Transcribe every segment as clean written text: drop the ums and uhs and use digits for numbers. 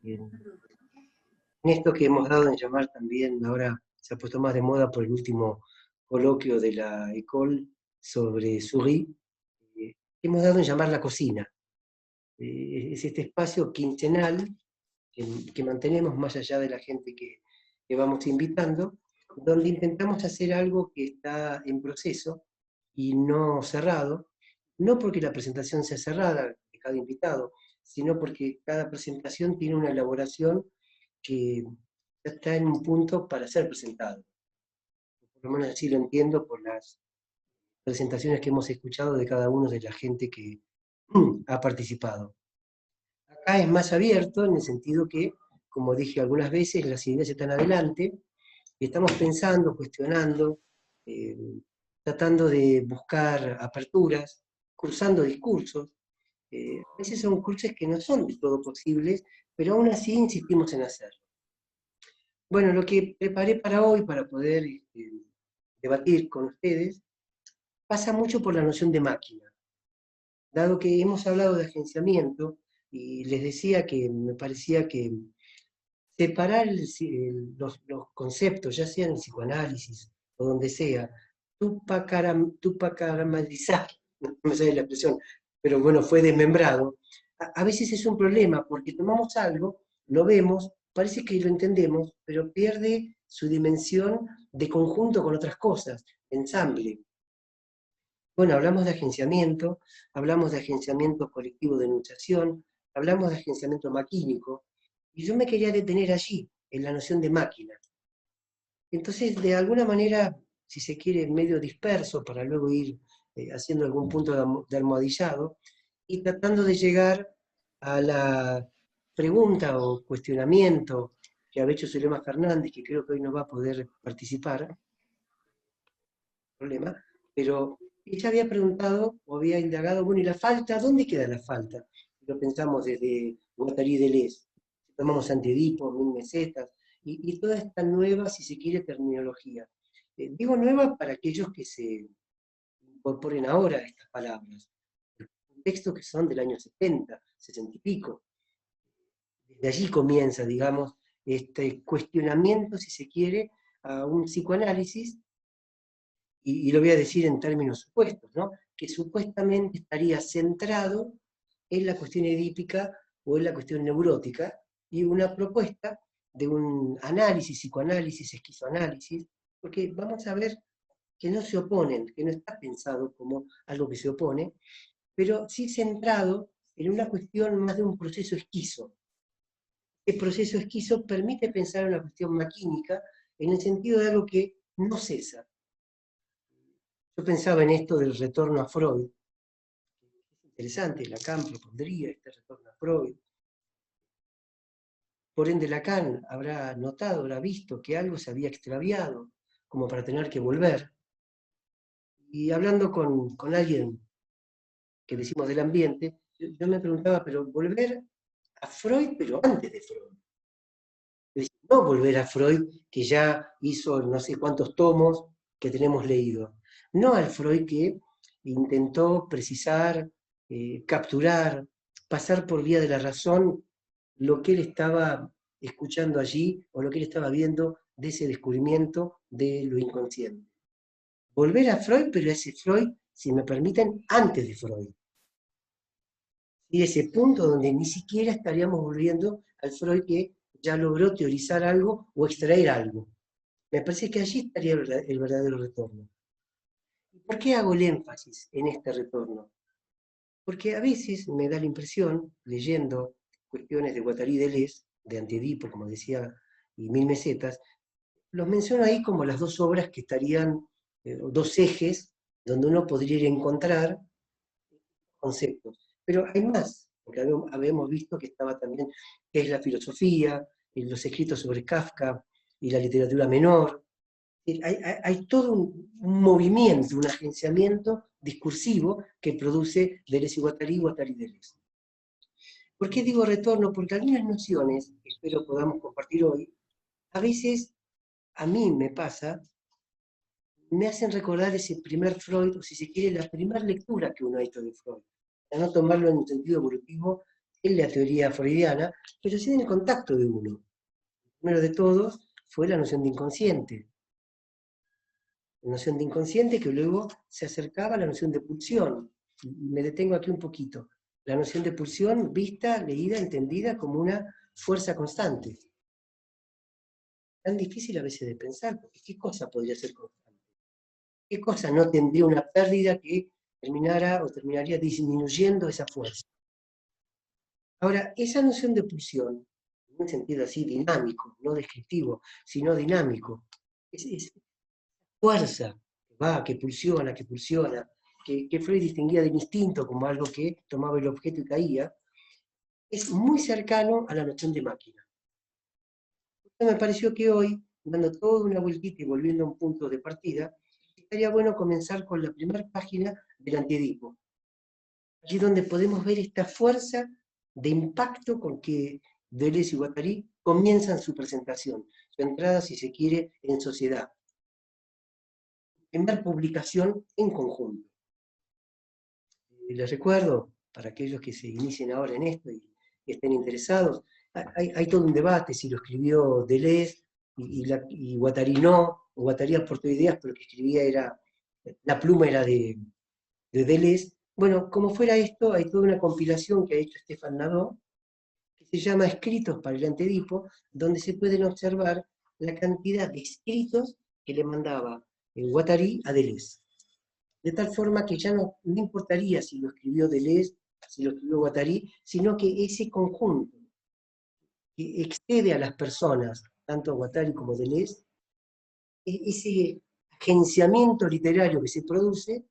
en esto que hemos dado en llamar también, ahora se ha puesto más de moda por el último coloquio de la École sobre Souris, hemos dado en llamar la cocina. Es este espacio quincenal que mantenemos más allá de la gente que vamos invitando, donde intentamos hacer algo que está en proceso y no cerrado, no porque la presentación sea cerrada de cada invitado, sino porque cada presentación tiene una elaboración que ya está en un punto para ser presentado. Por lo menos así lo entiendo por las presentaciones que hemos escuchado de cada uno de la gente que ha participado. Acá es más abierto en el sentido que, como dije algunas veces, las ideas están adelante y estamos pensando, cuestionando, eh, tratando de buscar aperturas, cruzando discursos. A veces son cruces que no son de todo posibles, pero aún así insistimos en hacerlo. Bueno, lo que preparé para hoy, para poder debatir con ustedes, pasa mucho por la noción de máquina. Dado que hemos hablado de agenciamiento, y les decía que me parecía que separar los conceptos, ya sea en el psicoanálisis o donde sea, tupacaramelizar, no me sale la expresión, pero bueno, fue desmembrado, a veces es un problema porque tomamos algo, lo vemos, parece que lo entendemos, pero pierde su dimensión de conjunto con otras cosas, ensamble. Bueno, hablamos de agenciamiento colectivo de enunciación, hablamos de agenciamiento maquínico, y yo me quería detener allí, en la noción de máquina. Entonces, de alguna manera, si se quiere, medio disperso, para luego ir haciendo algún punto de almohadillado, y tratando de llegar a la pregunta o cuestionamiento que había hecho Zulema Fernández, que creo que hoy no va a poder participar, problema, pero ella había preguntado o había indagado, bueno, ¿y la falta? ¿Dónde queda la falta? Lo pensamos desde Guattari Deleuze, tomamos Antedipo, Mil Mesetas, y toda esta nueva, si se quiere, terminología. Digo nueva para aquellos que se incorporen ahora a estas palabras, textos que son del año 70, 60 y pico. Desde allí comienza, digamos, este cuestionamiento, si se quiere, a un psicoanálisis y lo voy a decir en términos supuestos, ¿no? Que supuestamente estaría centrado en la cuestión edípica o en la cuestión neurótica, y una propuesta de un análisis, psicoanálisis, esquizoanálisis, porque vamos a ver que no se oponen, que no está pensado como algo que se opone, pero sí centrado en una cuestión más de un proceso esquizo. El proceso esquizo permite pensar en una cuestión maquínica en el sentido de algo que no cesa. Yo pensaba en esto del retorno a Freud. Es interesante, Lacan propondría este retorno a Freud. Por ende, Lacan habrá notado, habrá visto que algo se había extraviado, como para tener que volver. Y hablando con alguien que decimos del ambiente, yo me preguntaba, pero volver a Freud, pero antes de Freud. Es decir, no volver a Freud, que ya hizo no sé cuántos tomos que tenemos leído. No al Freud que intentó precisar, capturar, pasar por vía de la razón lo que él estaba escuchando allí o lo que él estaba viendo de ese descubrimiento de lo inconsciente. Volver a Freud, pero ese Freud, si me permiten, antes de Freud. Y ese punto donde ni siquiera estaríamos volviendo al Freud que ya logró teorizar algo o extraer algo. Me parece que allí estaría el verdadero retorno. ¿Y por qué hago el énfasis en este retorno? Porque a veces me da la impresión, leyendo cuestiones de Guattari Deleuze, de Antedipo, como decía, y Mil Mesetas, los menciono ahí como las dos obras que estarían, dos ejes, donde uno podría encontrar conceptos. Pero hay más, porque habíamos visto que estaba también, que es la filosofía, los escritos sobre Kafka y la literatura menor. Hay todo un movimiento, un agenciamiento discursivo que produce Deleuze y Guattari, Guattari Deleuze. ¿Por qué digo retorno? Porque algunas nociones, que espero podamos compartir hoy, a veces a mí me pasa, me hacen recordar ese primer Freud, o si se quiere, la primera lectura que uno ha hecho de Freud. Para no tomarlo en un sentido evolutivo, en la teoría freudiana, pero sí en el contacto de uno. El primero de todos fue la noción de inconsciente. La noción de inconsciente que luego se acercaba a la noción de pulsión. Me detengo aquí un poquito. La noción de pulsión vista, leída, entendida como una fuerza constante. Tan difícil a veces de pensar, porque ¿qué cosa podría ser constante? ¿Qué cosa no tendría una pérdida que terminara o terminaría disminuyendo esa fuerza? Ahora, esa noción de pulsión, en un sentido así dinámico, no descriptivo, sino dinámico, es fuerza que va, que pulsiona, que Freud distinguía del instinto como algo que tomaba el objeto y caía, es muy cercano a la noción de máquina. Entonces me pareció que hoy, dando toda una vueltita y volviendo a un punto de partida, estaría bueno comenzar con la primera página del Antiedipo. Allí donde podemos ver esta fuerza de impacto con que Deleuze y Guattari comienzan su presentación, su entrada, si se quiere, en sociedad. Primera publicación en conjunto. Les recuerdo, para aquellos que se inicien ahora en esto y estén interesados, hay todo un debate si lo escribió Deleuze y Guattari no, o Guattari aportó ideas, pero lo que escribía era, la pluma era de Deleuze. Bueno, como fuera esto, hay toda una compilación que ha hecho Stéphane Nadeau, que se llama Escritos para el Antiedipo, donde se pueden observar la cantidad de escritos que le mandaba Guattari a Deleuze. De tal forma que ya no importaría si lo escribió Deleuze, si lo escribió Guattari, sino que ese conjunto que excede a las personas, tanto Guattari como Deleuze, ese agenciamiento literario que se produce,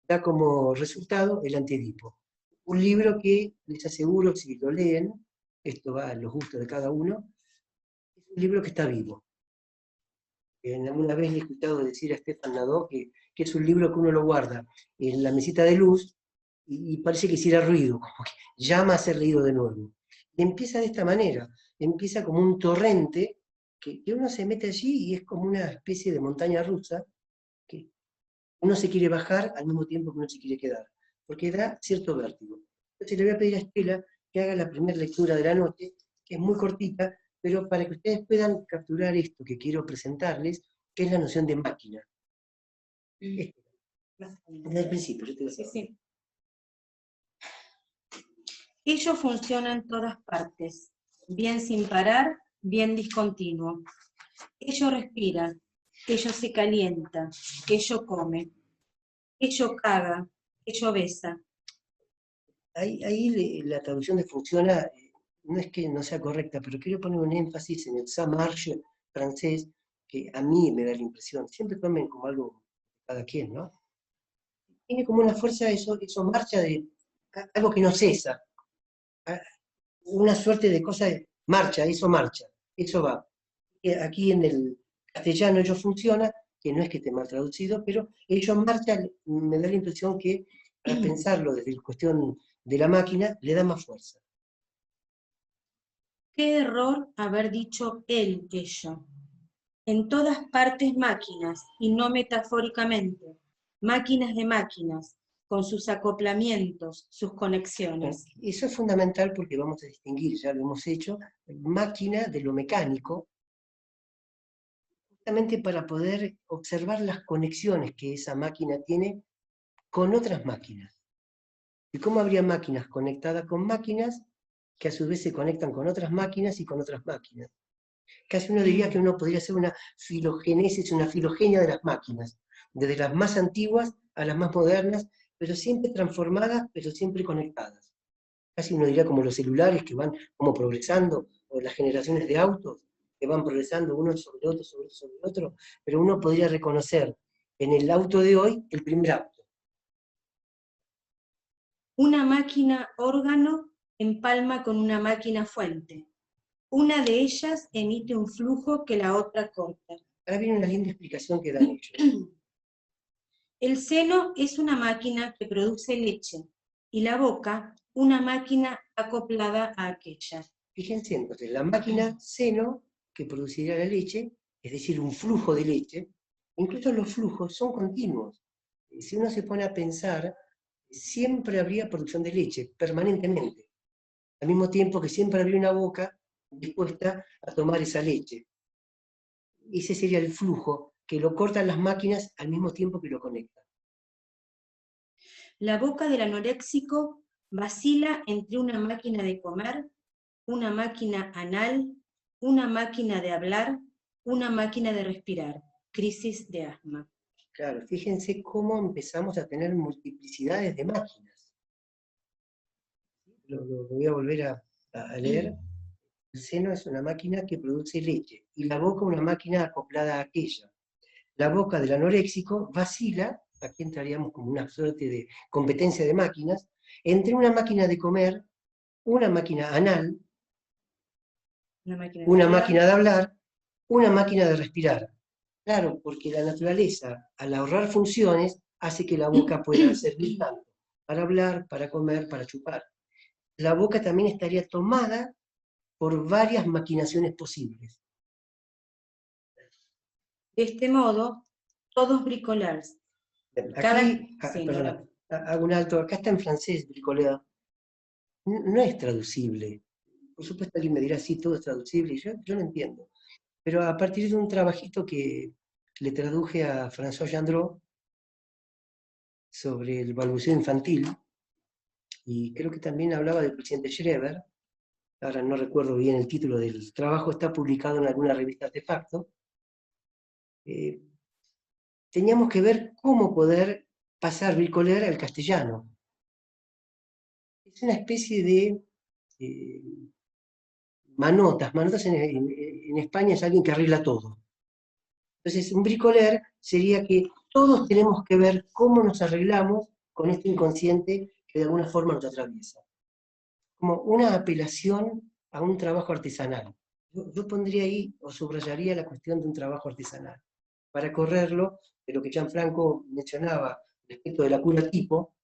da como resultado el Antiedipo. Un libro que, les aseguro, si lo leen, esto va a los gustos de cada uno, es un libro que está vivo. Alguna vez le he escuchado decir a Stéphane Nadeau que es un libro que uno lo guarda en la mesita de luz y parece que hiciera ruido, como que llama a ser leído de nuevo. Y empieza de esta manera, empieza como un torrente que uno se mete allí y es como una especie de montaña rusa que uno se quiere bajar al mismo tiempo que uno se quiere quedar, porque da cierto vértigo. Entonces le voy a pedir a Estela que haga la primera lectura de la noche, que es muy cortita, pero para que ustedes puedan capturar esto que quiero presentarles, que es la noción de máquina. Desde el principio, yo te voy a decir. Sí. Ello funciona en todas partes, bien sin parar, bien discontinuo. Ello respira, ello se calienta, ello come, ello caga, ello besa. Ahí la traducción de funciona, no es que no sea correcta, pero quiero poner un énfasis en el ça marche francés, que a mí me da la impresión, siempre tomen como algo cada quien, ¿no? Tiene como una fuerza, eso marcha de algo que no cesa, una suerte de cosa de marcha, eso va. Aquí en el castellano ello funciona, que no es que esté mal traducido, pero ello marcha, me da la impresión que para pensarlo desde la cuestión de la máquina, le da más fuerza. Qué error haber dicho él, ello. En todas partes máquinas, y no metafóricamente, máquinas de máquinas, con sus acoplamientos, sus conexiones. Eso es fundamental porque vamos a distinguir, ya lo hemos hecho, máquina de lo mecánico, justamente para poder observar las conexiones que esa máquina tiene con otras máquinas. ¿Y cómo habría máquinas conectadas con máquinas que a su vez se conectan con otras máquinas y con otras máquinas? Casi uno diría que uno podría hacer una filogénesis, una filogenia de las máquinas, desde las más antiguas a las más modernas, pero siempre transformadas, pero siempre conectadas. Casi uno diría como los celulares que van como progresando, o las generaciones de autos que van progresando uno sobre otro, sobre otro, sobre otro, pero uno podría reconocer en el auto de hoy el primer auto. Una máquina órgano empalma con una máquina fuente. Una de ellas emite un flujo que la otra corta. Ahora viene una linda explicación que dan ellos. El seno es una máquina que produce leche y la boca una máquina acoplada a aquella. Fíjense entonces, la máquina seno que produciría la leche, es decir, un flujo de leche, incluso los flujos son continuos. Si uno se pone a pensar, siempre habría producción de leche, permanentemente. al mismo tiempo que siempre habría una boca dispuesta a tomar esa leche. Ese sería el flujo, que lo cortan las máquinas al mismo tiempo que lo conectan. La boca del anoréxico vacila entre una máquina de comer, una máquina anal, una máquina de hablar, una máquina de respirar. Crisis de asma. Claro, fíjense cómo empezamos a tener multiplicidades de máquinas. Lo voy a volver a leer. El seno es una máquina que produce leche y la boca una máquina acoplada a aquella. La boca del anoréxico vacila, aquí entraríamos como una suerte de competencia de máquinas, entre una máquina de comer, una máquina anal, una máquina de hablar, una máquina de respirar. Claro, porque la naturaleza, al ahorrar funciones, hace que la boca pueda servir tanto para hablar, para comer, para chupar. La boca también estaría tomada por varias maquinaciones posibles. De este modo, todos bricolars. Aquí, perdona, hago un alto, acá está en francés, bricoleur. No es traducible. Por supuesto alguien me dirá, sí, todo es traducible, y yo no entiendo. Pero a partir de un trabajito que le traduje a François Gendreau sobre el balbuceo infantil, y creo que también hablaba del presidente Schreber, ahora no recuerdo bien el título del trabajo, está publicado en alguna revista Artefacto, teníamos que ver cómo poder pasar bricoleur al castellano. Es una especie de manotas. Manotas en España es alguien que arregla todo. Entonces, un bricoleur sería que todos tenemos que ver cómo nos arreglamos con este inconsciente que de alguna forma nos atraviesa. Como una apelación a un trabajo artesanal. Yo pondría ahí, o subrayaría la cuestión de un trabajo artesanal, para correrlo de lo que Gianfranco mencionaba respecto de la cura tipo,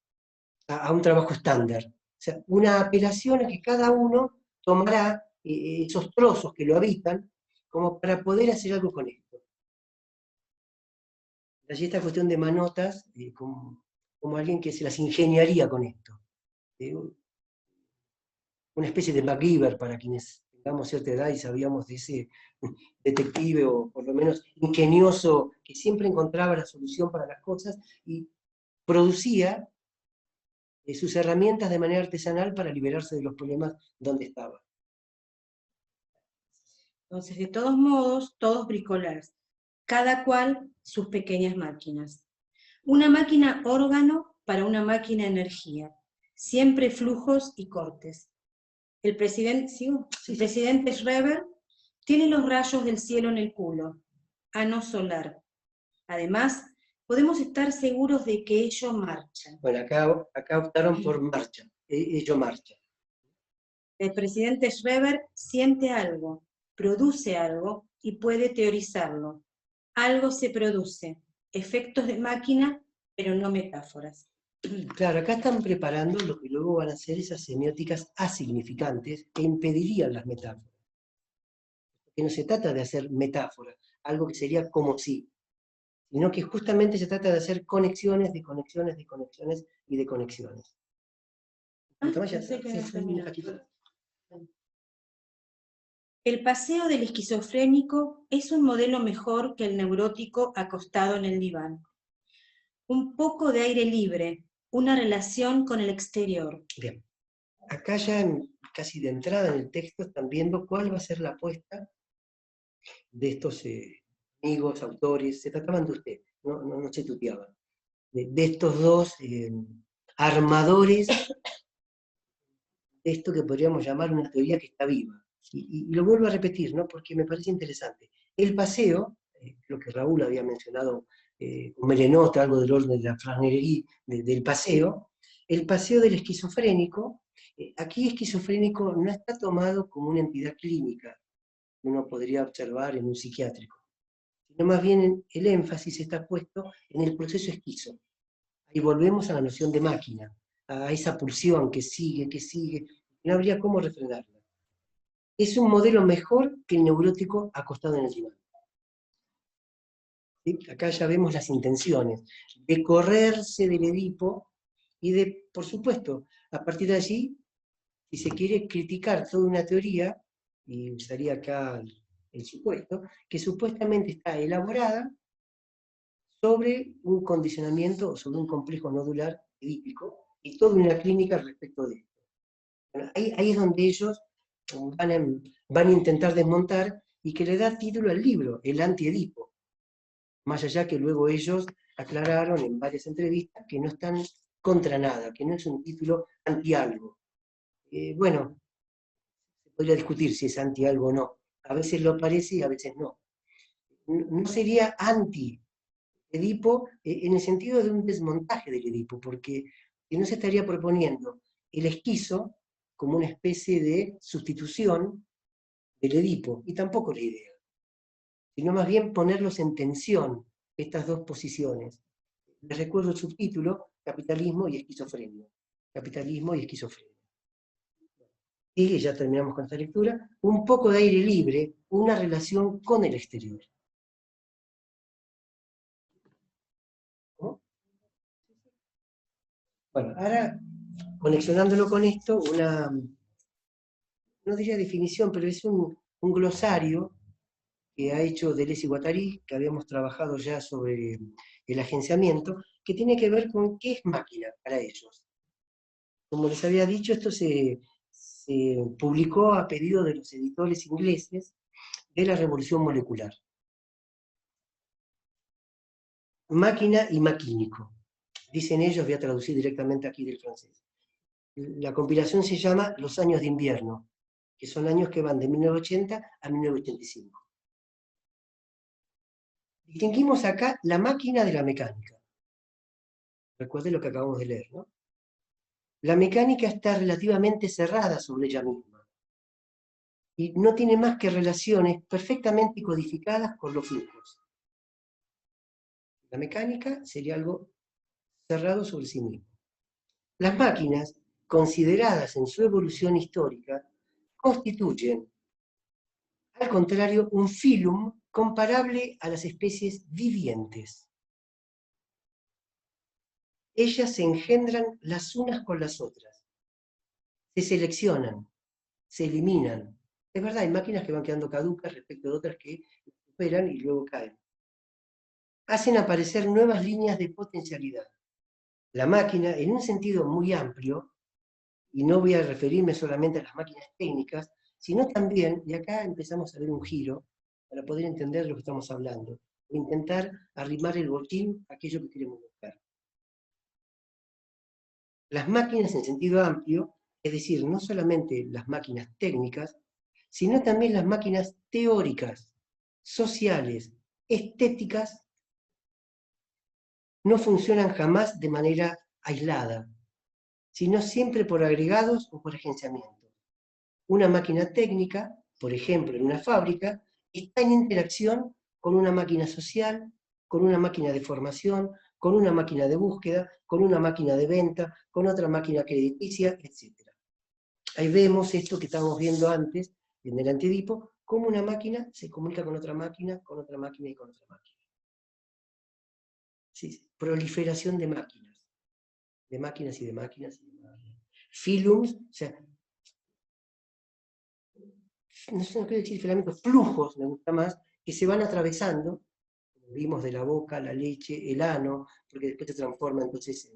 a un trabajo estándar. O sea, una apelación a que cada uno tomará esos trozos que lo habitan como para poder hacer algo con esto. Allí esta cuestión de manotas, como alguien que se las ingeniaría con esto. Una especie de MacGyver para quienes tengamos cierta edad y sabíamos de ese detective o por lo menos ingenioso que siempre encontraba la solución para las cosas y producía sus herramientas de manera artesanal para liberarse de los problemas donde estaba. Entonces, de todos modos, todos bricolars, cada cual sus pequeñas máquinas. Una máquina órgano para una máquina energía, siempre flujos y cortes. El presidente Schreber tiene los rayos del cielo en el culo, ano solar. Además, podemos estar seguros de que ello marcha. Bueno, acá optaron por marcha, ello marcha. El presidente Schreber siente algo, produce algo y puede teorizarlo. Algo se produce, efectos de máquina, pero no metáforas. Claro, acá están preparando lo que luego van a ser esas semióticas asignificantes que impedirían las metáforas. Que no se trata de hacer metáforas, algo que sería como si, sino que justamente se trata de hacer conexiones, de conexiones, de conexiones y de conexiones. El paseo del esquizofrénico es un modelo mejor que el neurótico acostado en el diván. Un poco de aire libre, una relación con el exterior. Bien, acá ya casi de entrada en el texto están viendo cuál va a ser la apuesta de estos amigos, autores, se trataban de usted, no se tuteaban, de estos dos armadores de esto que podríamos llamar una teoría que está viva. Y lo vuelvo a repetir, ¿no? Porque me parece interesante. El paseo, lo que Raúl había mencionado, un melenota, algo del orden de la flânerie del paseo, el paseo del esquizofrénico, aquí esquizofrénico no está tomado como una entidad clínica que uno podría observar en un psiquiátrico, sino más bien el énfasis está puesto en el proceso esquizo. Ahí volvemos a la noción de máquina, a esa pulsión que sigue, no habría cómo refrenarla. Es un modelo mejor que el neurótico acostado en el diván. ¿Sí? Acá ya vemos las intenciones de correrse del Edipo y de, por supuesto, a partir de allí, si se quiere criticar toda una teoría, y usaría acá el supuesto, que supuestamente está elaborada sobre un condicionamiento o sobre un complejo nodular edípico y toda una clínica respecto de esto. Bueno, ahí es donde ellos van a intentar desmontar y que le da título al libro, El Antiedipo. Más allá que luego ellos aclararon en varias entrevistas que no están contra nada, que no es un título anti algo. Bueno, se podría discutir si es anti algo o no. A veces lo parece y a veces no. No sería anti Edipo en el sentido de un desmontaje del Edipo, porque no se estaría proponiendo el esquizo como una especie de sustitución del Edipo, y tampoco la idea, sino más bien ponerlos en tensión, estas dos posiciones. Les recuerdo el subtítulo, capitalismo y esquizofrenia. Capitalismo y esquizofrenia. Y ya terminamos con esta lectura, un poco de aire libre, una relación con el exterior. ¿No? Bueno, ahora, conexionándolo con esto, no diría definición, pero es un glosario que ha hecho Deleuze y Guattari, que habíamos trabajado ya sobre el agenciamiento, que tiene que ver con qué es máquina para ellos. Como les había dicho, esto se publicó a pedido de los editores ingleses de la revolución molecular. Máquina y maquínico. Dicen ellos, voy a traducir directamente aquí del francés. La compilación se llama Los años de invierno, que son años que van de 1980 a 1985. Distinguimos acá la máquina de la mecánica. Recuerden lo que acabamos de leer, ¿no? La mecánica está relativamente cerrada sobre ella misma y no tiene más que relaciones perfectamente codificadas con los flujos. La mecánica sería algo cerrado sobre sí mismo. Las máquinas, consideradas en su evolución histórica, constituyen, al contrario, un filum comparable a las especies vivientes. Ellas se engendran las unas con las otras, se seleccionan, se eliminan. Es verdad, hay máquinas que van quedando caducas respecto de otras que superan y luego caen. Hacen aparecer nuevas líneas de potencialidad. La máquina, en un sentido muy amplio, y no voy a referirme solamente a las máquinas técnicas, sino también, y acá empezamos a ver un giro para poder entender lo que estamos hablando, e intentar arrimar el botín a aquello que queremos buscar. Las máquinas en sentido amplio, es decir, no solamente las máquinas técnicas, sino también las máquinas teóricas, sociales, estéticas, no funcionan jamás de manera aislada, sino siempre por agregados o por agenciamiento. Una máquina técnica, por ejemplo, en una fábrica, está en interacción con una máquina social, con una máquina de formación, con una máquina de búsqueda, con una máquina de venta, con otra máquina crediticia, etc. Ahí vemos esto que estábamos viendo antes, en el Antiedipo, cómo una máquina se comunica con otra máquina, con otra máquina y con otra máquina. Sí, proliferación de máquinas y de máquinas y de máquinas. Filums, o sea, no sé, no quiero decir filamentos, flujos, me gusta más, que se van atravesando, como vimos de la boca, la leche, el ano, porque después se transforma entonces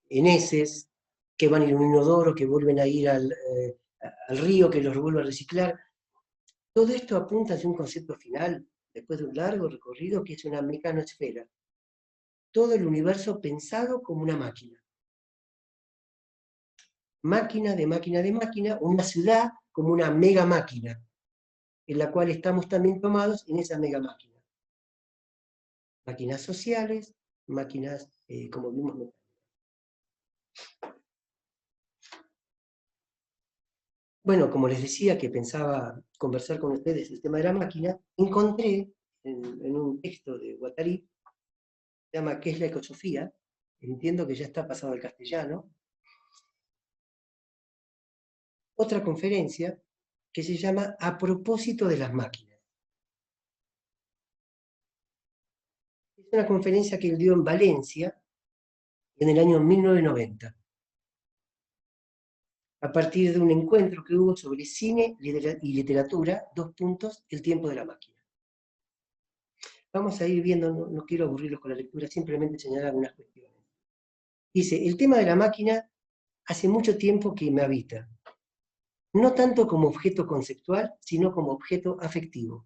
en heces, que van a ir a un inodoro, que vuelven a ir al río, que los vuelve a reciclar. Todo esto apunta hacia un concepto final, después de un largo recorrido, que es una mecanosfera. Todo el universo pensado como una máquina. Máquina de máquina de máquina, una ciudad como una mega máquina, en la cual estamos también tomados en esa mega máquina. Máquinas sociales, máquinas, como vimos. Bueno, como les decía que pensaba conversar con ustedes el tema de la máquina, encontré en un texto de Guattari, se llama ¿Qué es la ecosofía? Entiendo que ya está pasado al castellano, otra conferencia que se llama A propósito de las máquinas. Es una conferencia que él dio en Valencia en el año 1990. a partir de un encuentro que hubo sobre cine y literatura, el tiempo de la máquina. Vamos a ir viendo, no quiero aburrirlos con la lectura, simplemente señalar algunas cuestiones. Dice, el tema de la máquina hace mucho tiempo que me habita, no tanto como objeto conceptual, sino como objeto afectivo.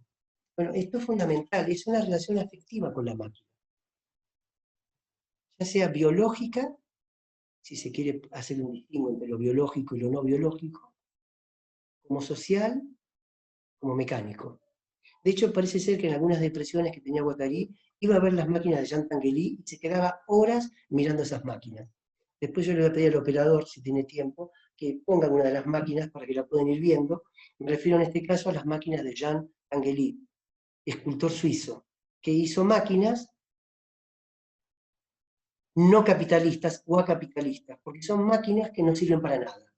Bueno, esto es fundamental, es una relación afectiva con la máquina. Ya sea biológica, si se quiere hacer un distingo entre lo biológico y lo no biológico, como social, como mecánico. De hecho, parece ser que en algunas depresiones que tenía Guattari, iba a ver las máquinas de Jean Tinguely y se quedaba horas mirando esas máquinas. Después yo le voy a pedir al operador, si tiene tiempo, que ponga alguna de las máquinas para que la puedan ir viendo. Me refiero en este caso a las máquinas de Jean Tinguely, escultor suizo, que hizo máquinas no capitalistas o acapitalistas, porque son máquinas que no sirven para nada.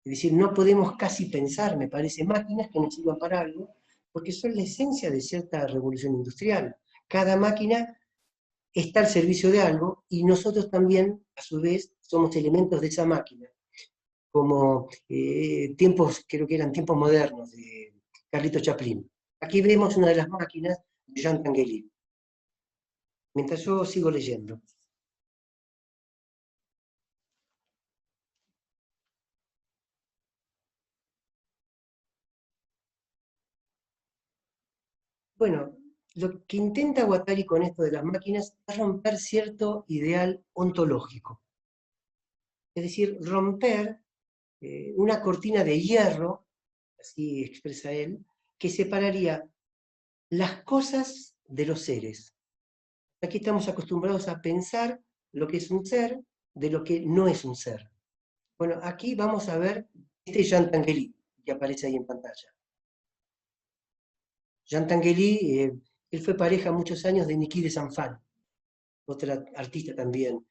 Es decir, no podemos casi pensar, me parece, máquinas que no sirvan para algo, porque son la esencia de cierta revolución industrial. Cada máquina está al servicio de algo y nosotros también, a su vez, somos elementos de esa máquina, como creo que eran tiempos modernos, de Carlito Chaplin. Aquí vemos una de las máquinas de Jean Tinguely. Mientras yo sigo leyendo. Bueno, lo que intenta Guattari con esto de las máquinas es romper cierto ideal ontológico. Es decir, romper una cortina de hierro, así expresa él, que separaría las cosas de los seres. Aquí estamos acostumbrados a pensar lo que es un ser de lo que no es un ser. Bueno, aquí vamos a ver este Jean Tinguely, que aparece ahí en pantalla. Jean Tinguely, él fue pareja muchos años de Niki de Saint-Phalle, otra artista también.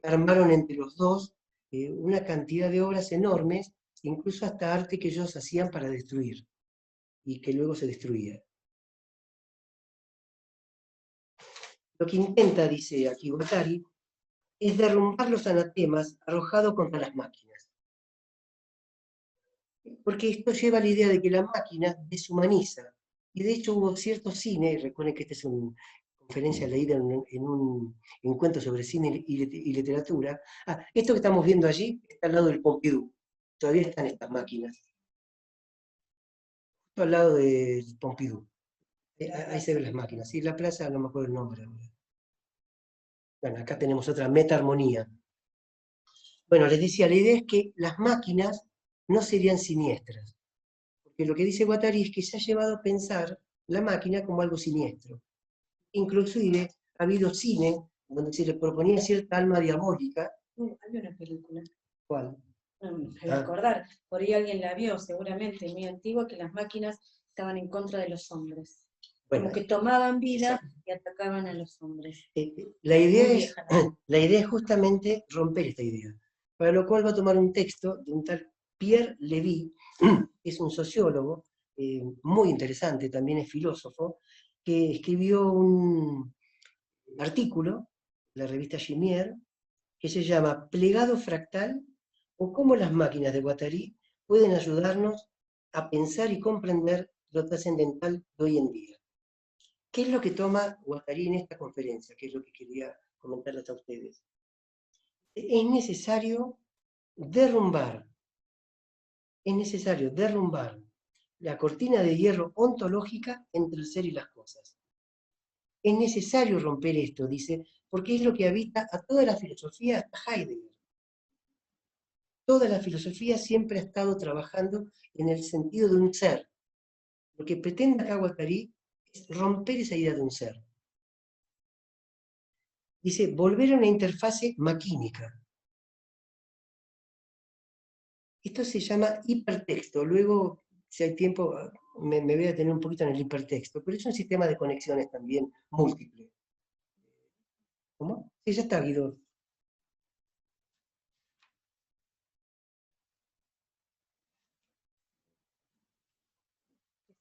Armaron entre los dos una cantidad de obras enormes, incluso hasta arte que ellos hacían para destruir, y que luego se destruía. Lo que intenta, dice aquí Guattari, es derrumbar los anatemas arrojados contra las máquinas. Porque esto lleva a la idea de que la máquina deshumaniza. Y de hecho hubo cierto cine, recuerden que esta es una conferencia leída en un encuentro sobre cine y literatura. Esto que estamos viendo allí está al lado del Pompidou. Todavía están estas máquinas. Justo al lado del Pompidou. Ahí se ven las máquinas. Sí, la plaza, no me acuerdo el nombre ahora. Bueno, acá tenemos otra meta-armonía. Bueno, les decía, la idea es que las máquinas no serían siniestras. Porque lo que dice Guattari es que se ha llevado a pensar la máquina como algo siniestro. Inclusive ha habido cine donde se le proponía cierta alma diabólica. Hay una película. ¿Cuál? No me acordar, por ahí alguien la vio, seguramente, muy antigua, que las máquinas estaban en contra de los hombres. Bueno, como que tomaban vida y atacaban a los hombres. La idea es justamente romper esta idea. Para lo cual va a tomar un texto de un tal Pierre Lévy, que es un sociólogo, muy interesante, también es filósofo, que escribió un artículo, en la revista Gimier, que se llama Plegado fractal o cómo las máquinas de Guattari pueden ayudarnos a pensar y comprender lo trascendental de hoy en día. ¿Qué es lo que toma Guattari en esta conferencia? ¿Qué es lo que quería comentarles a ustedes? Es necesario derrumbar la cortina de hierro ontológica entre el ser y las cosas. Es necesario romper esto, dice, porque es lo que habita a toda la filosofía hasta Heidegger. Toda la filosofía siempre ha estado trabajando en el sentido de un ser. Lo que pretende acá Guattari es romper esa idea de un ser. Dice, volver a una interfase maquínica. Esto se llama hipertexto. Luego, si hay tiempo, me voy a detener un poquito en el hipertexto, pero es un sistema de conexiones también múltiple. ¿Cómo? Sí, ya está, Guido.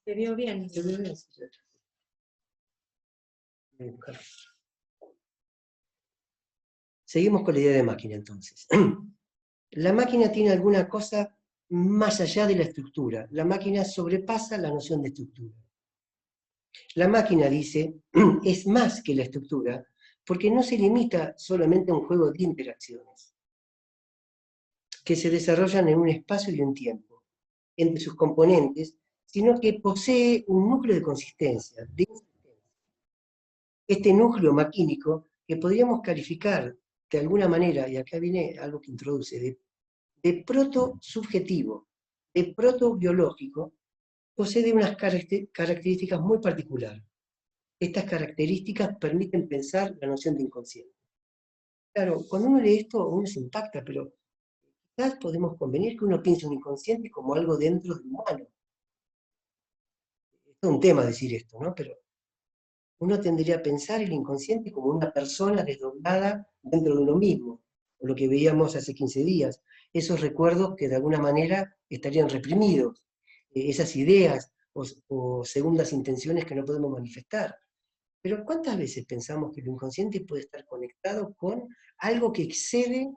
¿Se vio bien? ¿Se ve bien? Seguimos con la idea de máquina, entonces. La máquina tiene alguna cosa más allá de la estructura. La máquina sobrepasa la noción de estructura. La máquina, dice, es más que la estructura, porque no se limita solamente a un juego de interacciones, que se desarrollan en un espacio y un tiempo, entre sus componentes, sino que posee un núcleo de consistencia, de este núcleo maquínico que podríamos calificar de alguna manera, y acá viene algo que introduce, de proto-subjetivo, de proto-biológico, posee unas características muy particulares. Estas características permiten pensar la noción de inconsciente. Claro, cuando uno lee esto, uno se impacta, pero quizás podemos convenir que uno piensa un inconsciente como algo dentro del humano. Es un tema decir esto, ¿no? Pero uno tendría a pensar el inconsciente como una persona desdoblada dentro de uno mismo, o lo que veíamos hace 15 días, esos recuerdos que de alguna manera estarían reprimidos, esas ideas o segundas intenciones que no podemos manifestar. Pero ¿cuántas veces pensamos que el inconsciente puede estar conectado con algo que excede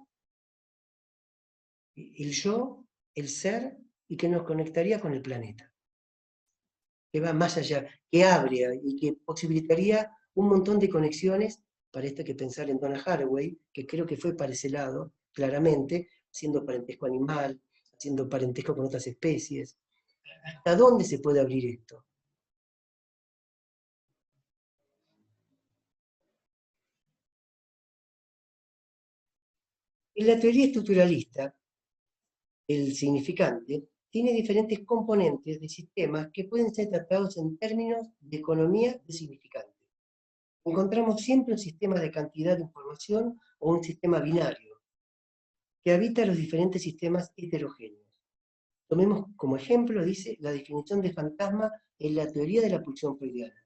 el yo, el ser, y que nos conectaría con el planeta? Que va más allá, que abre y que posibilitaría un montón de conexiones para esto que pensar en Donna Haraway, que creo que fue para ese lado, claramente, haciendo parentesco animal, haciendo parentesco con otras especies. ¿Hasta dónde se puede abrir esto? En la teoría estructuralista, el significante tiene diferentes componentes de sistemas que pueden ser tratados en términos de economía de significante. Encontramos siempre un sistema de cantidad de información o un sistema binario que habita los diferentes sistemas heterogéneos. Tomemos como ejemplo, dice, la definición de fantasma en la teoría de la pulsión freudiana.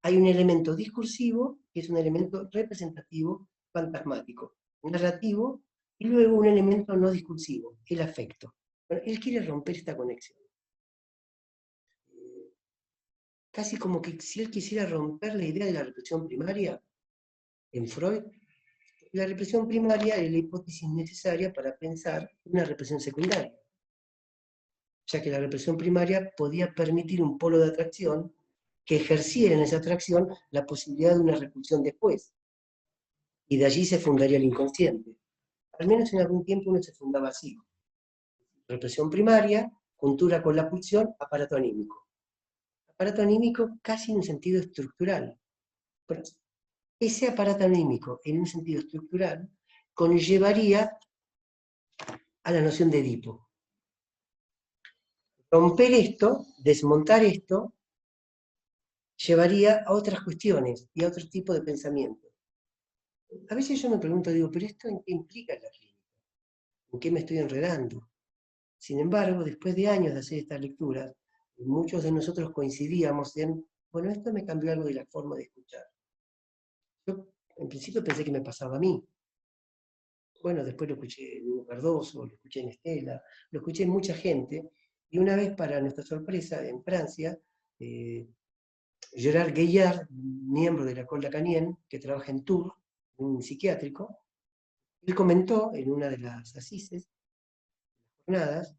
Hay un elemento discursivo, que es un elemento representativo fantasmático, narrativo, y luego un elemento no discursivo, el afecto. Bueno, él quiere romper esta conexión. Casi como que si él quisiera romper la idea de la represión primaria, en Freud, la represión primaria es la hipótesis necesaria para pensar una represión secundaria, ya que la represión primaria podía permitir un polo de atracción que ejerciera en esa atracción la posibilidad de una repulsión después, y de allí se fundaría el inconsciente. Al menos en algún tiempo uno se fundaba así. Represión primaria, juntura con la pulsión, aparato anímico. Aparato anímico casi en un sentido estructural. Pero ese aparato anímico, en un sentido estructural, conllevaría a la noción de Edipo. Romper esto, desmontar esto, llevaría a otras cuestiones y a otro tipo de pensamiento. A veces yo me pregunto, digo, ¿pero esto en qué implica la clínica? ¿En qué me estoy enredando? Sin embargo, después de años de hacer estas lecturas, muchos de nosotros coincidíamos en, bueno, esto me cambió algo de la forma de escuchar. Yo en principio pensé que me pasaba a mí. Bueno, después lo escuché en Hugo Cardoso, lo escuché en Estela, lo escuché en mucha gente, y una vez, para nuestra sorpresa, en Francia, Gerard Gaillard, miembro de la École Lacanien, que trabaja en Tours, en un psiquiátrico, él comentó en una de las asises, jornadas,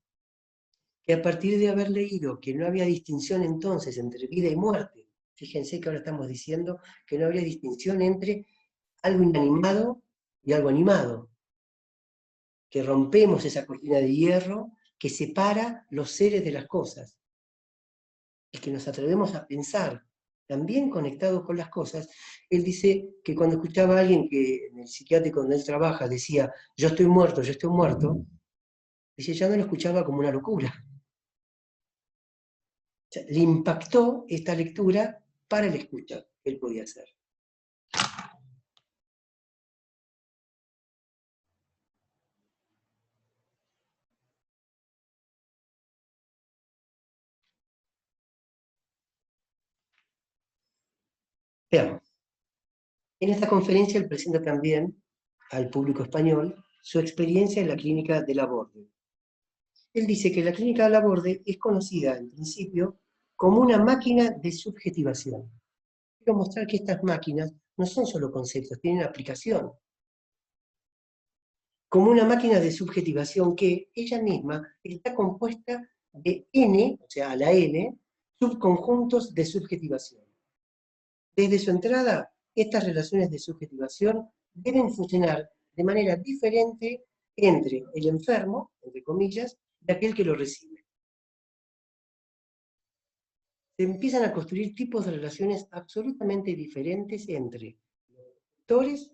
que a partir de haber leído que no había distinción entonces entre vida y muerte, fíjense que ahora estamos diciendo que no había distinción entre algo inanimado y algo animado, que rompemos esa cortina de hierro que separa los seres de las cosas, y que nos atrevemos a pensar también conectados con las cosas. Él dice que cuando escuchaba a alguien que en el psiquiátrico donde él trabaja decía, yo estoy muerto, dice, ya no lo escuchaba como una locura. O sea, le impactó esta lectura para el escucha que él podía hacer. Veamos. En esta conferencia él presenta también al público español su experiencia en la clínica de Laborde. Él dice que la clínica de Laborde es conocida en principio como una máquina de subjetivación. Quiero mostrar que estas máquinas no son solo conceptos, tienen aplicación. como una máquina de subjetivación que ella misma está compuesta de n, o sea, a la n, subconjuntos de subjetivación. Desde su entrada, estas relaciones de subjetivación deben funcionar de manera diferente entre el enfermo, entre comillas, y aquel que lo recibe. Se empiezan a construir tipos de relaciones absolutamente diferentes entre los doctores,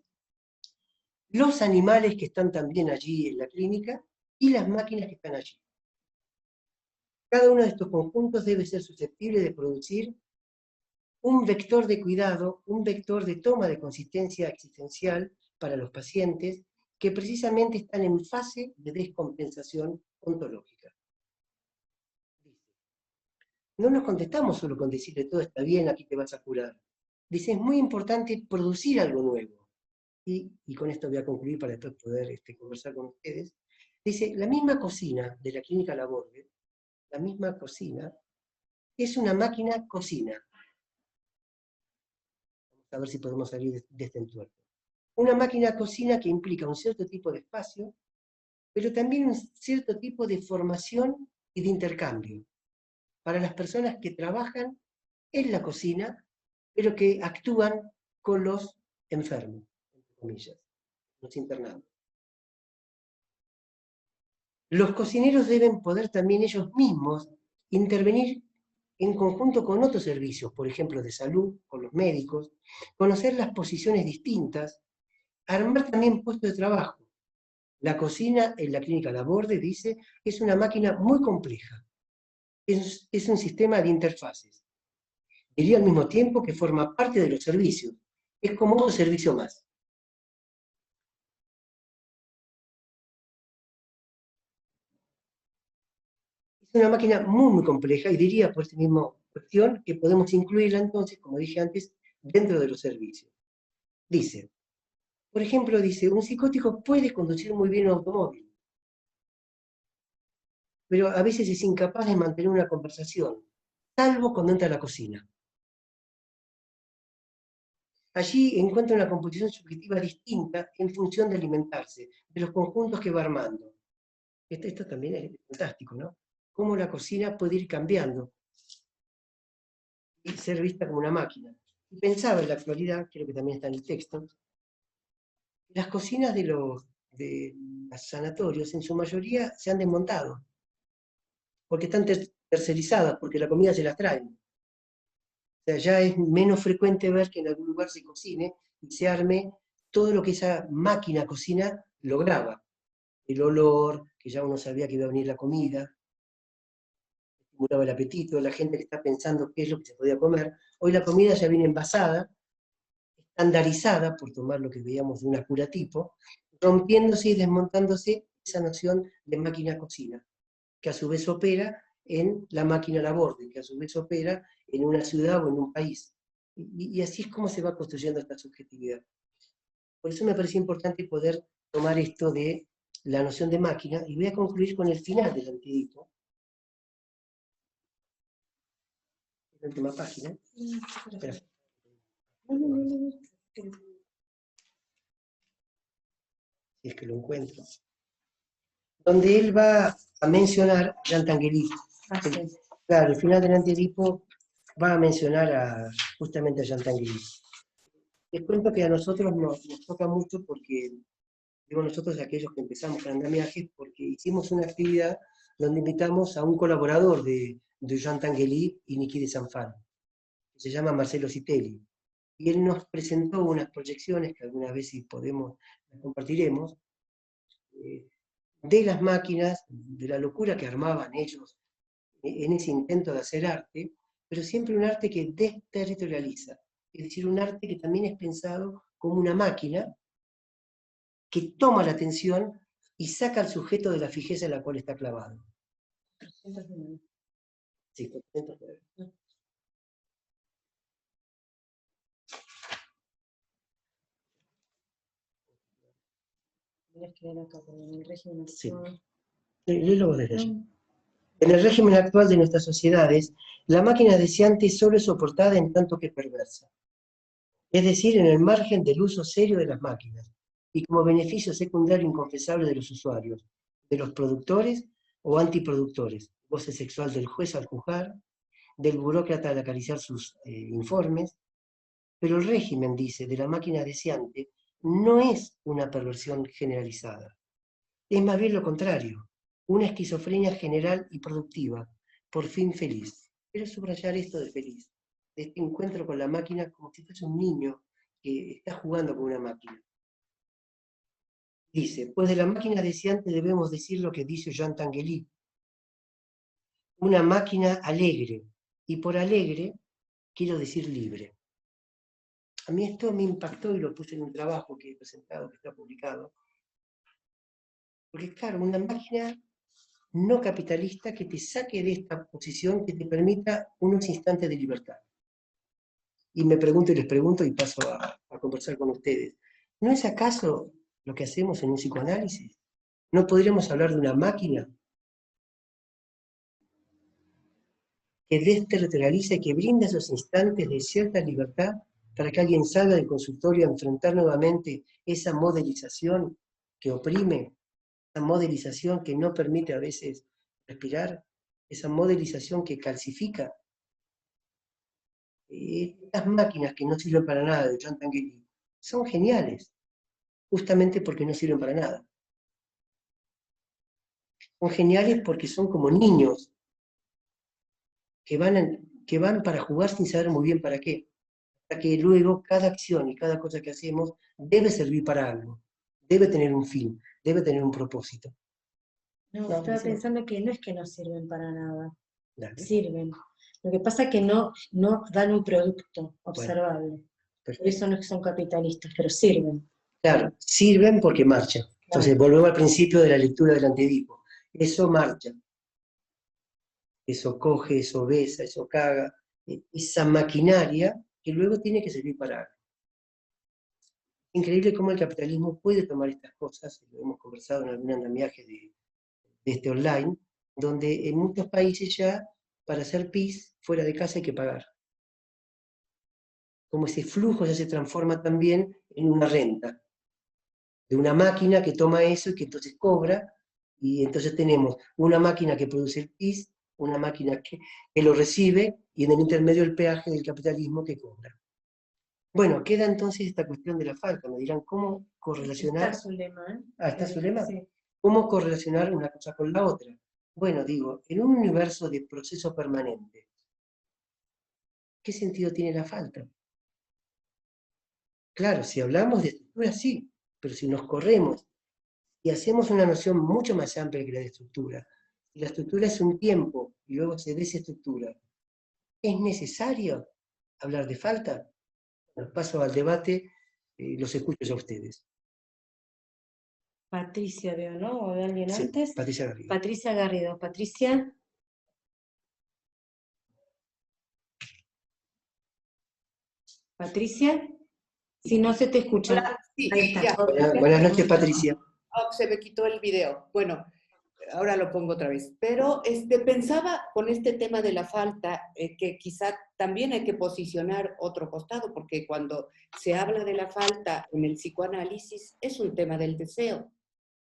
los animales que están también allí en la clínica y las máquinas que están allí. Cada uno de estos conjuntos debe ser susceptible de producir un vector de cuidado, un vector de toma de consistencia existencial para los pacientes que precisamente están en fase de descompensación ontológica. No nos contestamos solo con decirle todo está bien, aquí te vas a curar. Dice, es muy importante producir algo nuevo. Y con esto voy a concluir para después poder conversar con ustedes. Dice, la misma cocina de la clínica Laborde, la misma cocina, es una máquina cocina. Vamos a ver si podemos salir de este entuerto. Una máquina cocina que implica un cierto tipo de espacio, pero también un cierto tipo de formación y de intercambio para las personas que trabajan en la cocina, pero que actúan con los enfermos, entre comillas, los internados. Los cocineros deben poder también ellos mismos intervenir en conjunto con otros servicios, por ejemplo, de salud, con los médicos, conocer las posiciones distintas, armar también puestos de trabajo. La cocina en la clínica Laborde, dice, es una máquina muy compleja. Es un sistema de interfaces. Diría al mismo tiempo que forma parte de los servicios. Es como otro servicio más. Es una máquina muy, muy compleja y diría por esta misma cuestión que podemos incluirla entonces, como dije antes, dentro de los servicios. Dice, por ejemplo, dice, un psicótico puede conducir muy bien un automóvil, pero a veces es incapaz de mantener una conversación, salvo cuando entra a la cocina. Allí encuentra una composición subjetiva distinta en función de alimentarse, de los conjuntos que va armando. Esto también es fantástico, ¿no? Cómo la cocina puede ir cambiando y ser vista como una máquina. Y pensaba en la actualidad, creo que también está en el texto, las cocinas de los sanatorios en su mayoría se han desmontado, porque están tercerizadas, porque la comida se las traen. O sea, ya es menos frecuente ver que en algún lugar se cocine y se arme todo lo que esa máquina cocina lograba. El olor, que ya uno sabía que iba a venir la comida, estimulaba el apetito, la gente que está pensando qué es lo que se podía comer. Hoy la comida ya viene envasada, estandarizada, por tomar lo que veíamos de una cura tipo, rompiéndose y desmontándose esa noción de máquina cocina, que a su vez opera en la máquina Laborde, que a su vez opera en una ciudad o en un país. Y así es como se va construyendo esta subjetividad. Por eso me pareció importante poder tomar esto de la noción de máquina, y voy a concluir con el final del Antiedipo. La última página. Espera. Si es que lo encuentro. Donde él va a mencionar a Jean Tinguely. Claro, el final del Antiedipo va a mencionar justamente a Jean Tinguely. Les cuento que a nosotros nos toca mucho porque, digo nosotros aquellos que empezamos con andamiaje, porque hicimos una actividad donde invitamos a un colaborador de Jean Tinguely y Niki de Sanfal, que se llama Marcelo Citelli. Y él nos presentó unas proyecciones que alguna vez si podemos las compartiremos, de las máquinas, de la locura que armaban ellos en ese intento de hacer arte, pero siempre un arte que desterritorializa, es decir, un arte que también es pensado como una máquina que toma la atención y saca al sujeto de la fijeza en la cual está clavado. Sí, 409. Sí. Léelo desde allí. En el régimen actual de nuestras sociedades, la máquina deseante solo es soportada en tanto que perversa, es decir, en el margen del uso serio de las máquinas. y como beneficio secundario inconfesable de los usuarios, de los productores o antiproductores, goce sexual del juez al juzgar, del burócrata al acariciar sus informes, pero el régimen, dice, de la máquina deseante no es una perversión generalizada. Es más bien lo contrario, una esquizofrenia general y productiva, por fin feliz. Quiero subrayar esto de feliz, de este encuentro con la máquina como si fuese un niño que está jugando con una máquina. Dice, pues de la máquina deseante debemos decir lo que dice Jean Tinguely, una máquina alegre, y por alegre quiero decir libre. A mí esto me impactó y lo puse en un trabajo que he presentado, que está publicado. Porque claro, una máquina no capitalista que te saque de esta posición que te permita unos instantes de libertad. Y me pregunto y les pregunto y paso a conversar con ustedes. ¿No es acaso lo que hacemos en un psicoanálisis? ¿No podríamos hablar de una máquina que desterritorializa y que brinda esos instantes de cierta libertad para que alguien salga del consultorio a enfrentar nuevamente esa modelización que oprime, esa modelización que no permite a veces respirar, esa modelización que calcifica? Estas máquinas que no sirven para nada de Jean Tinguely son geniales, justamente porque no sirven para nada. Son geniales porque son como niños que van para jugar sin saber muy bien para qué. Hasta que luego cada acción y cada cosa que hacemos debe servir para algo, debe tener un fin, debe tener un propósito. No, estaba pensando que no es que no sirven para nada, Dale. sirven. Lo que pasa es que no dan un producto observable. Bueno, por eso no son capitalistas, pero sirven. Claro, sirven porque marchan. Entonces, volvemos al principio de la lectura del Antedipo. Eso marcha. Eso coge, eso besa, eso caga. Esa maquinaria que luego tiene que servir para algo. Increíble cómo el capitalismo puede tomar estas cosas, lo hemos conversado en algún andamiaje de este online, donde en muchos países ya para hacer pis fuera de casa hay que pagar. Como ese flujo ya se transforma también en una renta, de una máquina que toma eso y que entonces cobra, y entonces tenemos una máquina que produce el pis, una máquina que lo recibe, y en el intermedio el peaje del capitalismo que cobra. Bueno, queda entonces esta cuestión de la falta. Me dirán, ¿cómo correlacionar? Está su lema, ¿eh? Ah, ¿está su lema? Sí. ¿Cómo correlacionar una cosa con la otra? Bueno, digo, en un universo de proceso permanente, ¿qué sentido tiene la falta? Claro, si hablamos de estructura, sí, pero si nos corremos y hacemos una noción mucho más amplia que la de estructura, si la estructura es un tiempo y luego se desestructura, ¿es necesario hablar de falta? Bueno, paso al debate, los escucho a ustedes. Patricia veo, ¿no? ¿O de alguien Sí, antes? Patricia Garrido. Patricia Garrido. Patricia. Patricia. Si no se te escucha. Hola, sí, ahí está. ya. Buenas noches, Patricia. Oh, se me quitó el video. Bueno, ahora lo pongo otra vez. Pero pensaba con este tema de la falta, que quizá también hay que posicionar otro costado, porque cuando se habla de la falta en el psicoanálisis es un tema del deseo.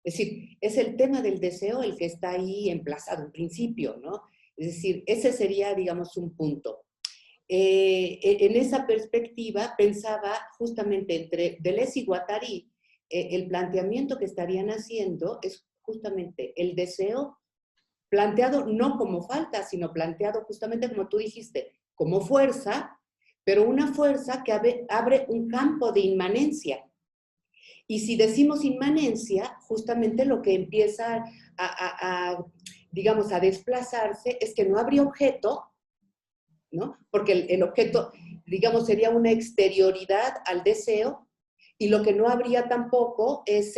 Es decir, es el tema del deseo el que está ahí emplazado en principio, ¿no? Es decir, ese sería, digamos, un punto. En esa perspectiva pensaba justamente entre Deleuze y Guattari, el planteamiento que estarían haciendo es justamente el deseo planteado no como falta, sino planteado justamente como tú dijiste, como fuerza, pero una fuerza que abre un campo de inmanencia. Y si decimos inmanencia, justamente lo que empieza digamos, a desplazarse es que no habría objeto, ¿no? Porque el objeto, digamos, sería una exterioridad al deseo, y lo que no habría tampoco es,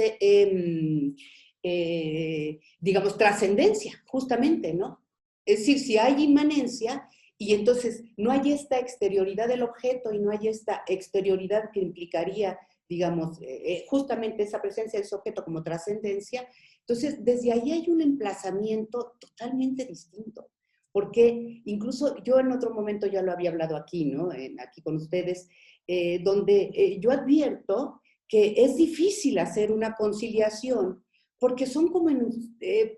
digamos, trascendencia, justamente, ¿no? Es decir, si hay inmanencia, y entonces no hay esta exterioridad del objeto y no hay esta exterioridad que implicaría, digamos, justamente esa presencia de ese objeto como trascendencia, entonces desde ahí hay un emplazamiento totalmente distinto. Porque incluso yo en otro momento ya lo había hablado aquí, ¿no? Aquí con ustedes, donde yo advierto que es difícil hacer una conciliación porque son como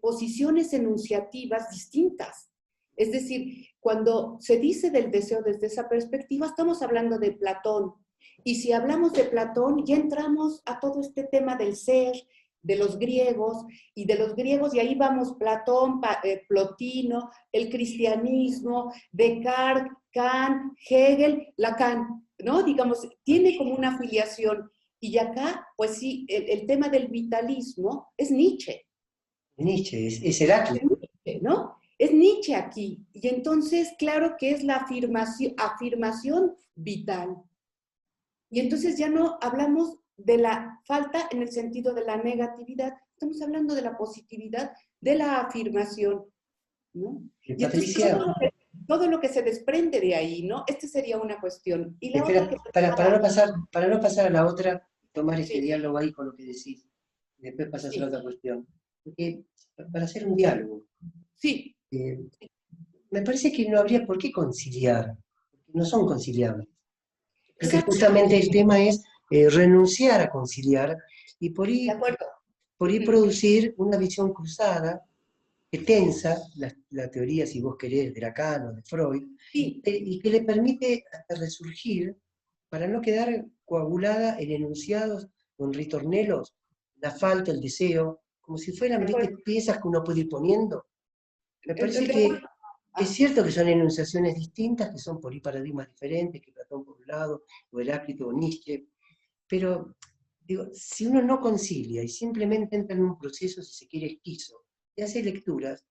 posiciones enunciativas distintas. Es decir, cuando se dice del deseo desde esa perspectiva, estamos hablando de Platón. Y si hablamos de Platón, ya entramos a todo este tema del ser, de los griegos, y ahí vamos Platón, Plotino, el cristianismo, Descartes, Kant, Hegel, Lacan, ¿no? Digamos, tiene como una afiliación. Y acá, pues sí, el tema del vitalismo es Nietzsche. Nietzsche, es Heráclito. ¿No? Es Nietzsche aquí. Y entonces, claro que es la afirmación vital. Y entonces ya no hablamos de la falta en el sentido de la negatividad, estamos hablando de la positividad, de la afirmación, ¿no? Y entonces todo lo que se desprende de ahí, ¿no? Esta sería una cuestión. Y la Espera, otra para no pasar a la otra, tomar este sí, diálogo ahí con lo que decís. Y después pasas a la sí, otra cuestión. Porque para hacer un diálogo, sí, me parece que no habría por qué conciliar, porque no son conciliables. Creo que exacto, justamente el tema es renunciar a conciliar y de acuerdo. por ahí producir una visión cruzada que tensa la teoría, si vos querés, de Lacan o de Freud, Sí, y que le permite hasta resurgir para no quedar coagulada en enunciados o en ritornelos, la falta, el deseo, como si fueran, de ¿viste?, acuerdo. piezas que uno puede ir poniendo. Me parece De que acuerdo. es Ah, cierto que son enunciaciones distintas, que son por ahí paradigmas diferentes, que Platón por un lado, o Heráclito o Nietzsche, pero digo, si uno no concilia y simplemente entra en un proceso, si se quiere, esquizo, y hace lecturas,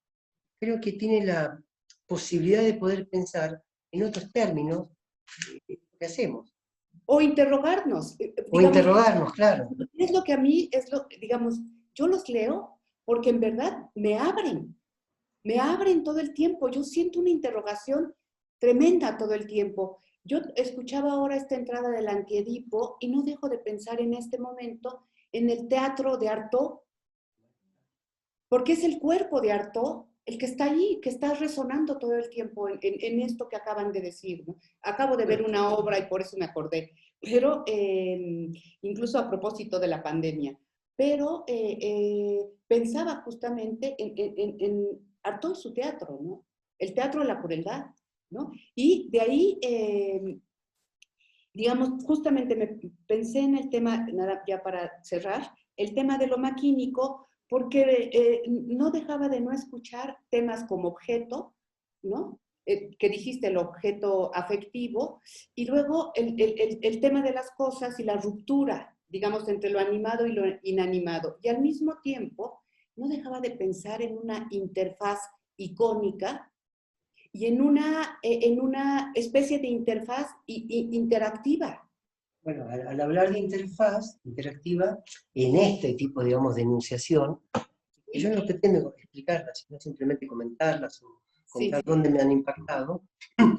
creo que tiene la posibilidad de poder pensar en otros términos que hacemos, o interrogarnos, o digamos, interrogarnos, claro. es lo que a mí es lo, digamos, yo los leo porque en verdad me abren todo el tiempo, yo siento una interrogación tremenda todo el tiempo. Yo escuchaba ahora esta entrada del Antiedipo y no dejo de pensar en este momento en el teatro de Artaud, porque es el cuerpo de Artaud el que está ahí, que está resonando todo el tiempo en esto que acaban de decir, ¿no? Acabo de ver una obra y por eso me acordé, pero incluso a propósito de la pandemia, pero pensaba justamente en Artaud y su teatro, ¿no? El teatro de la crueldad, ¿no? Y de ahí, digamos, justamente me pensé en el tema, nada, ya para cerrar, el tema de lo maquínico, porque no dejaba de no escuchar temas como objeto, ¿no? Que dijiste, el objeto afectivo, y luego el tema de las cosas y la ruptura, digamos, entre lo animado y lo inanimado. Y al mismo tiempo, no dejaba de pensar en una interfaz icónica y en una especie de interfaz interactiva. Bueno, al hablar de interfaz interactiva, en este tipo, digamos, de enunciación, yo no pretendo explicarlas, sino simplemente comentarlas o contar Sí. dónde me han impactado,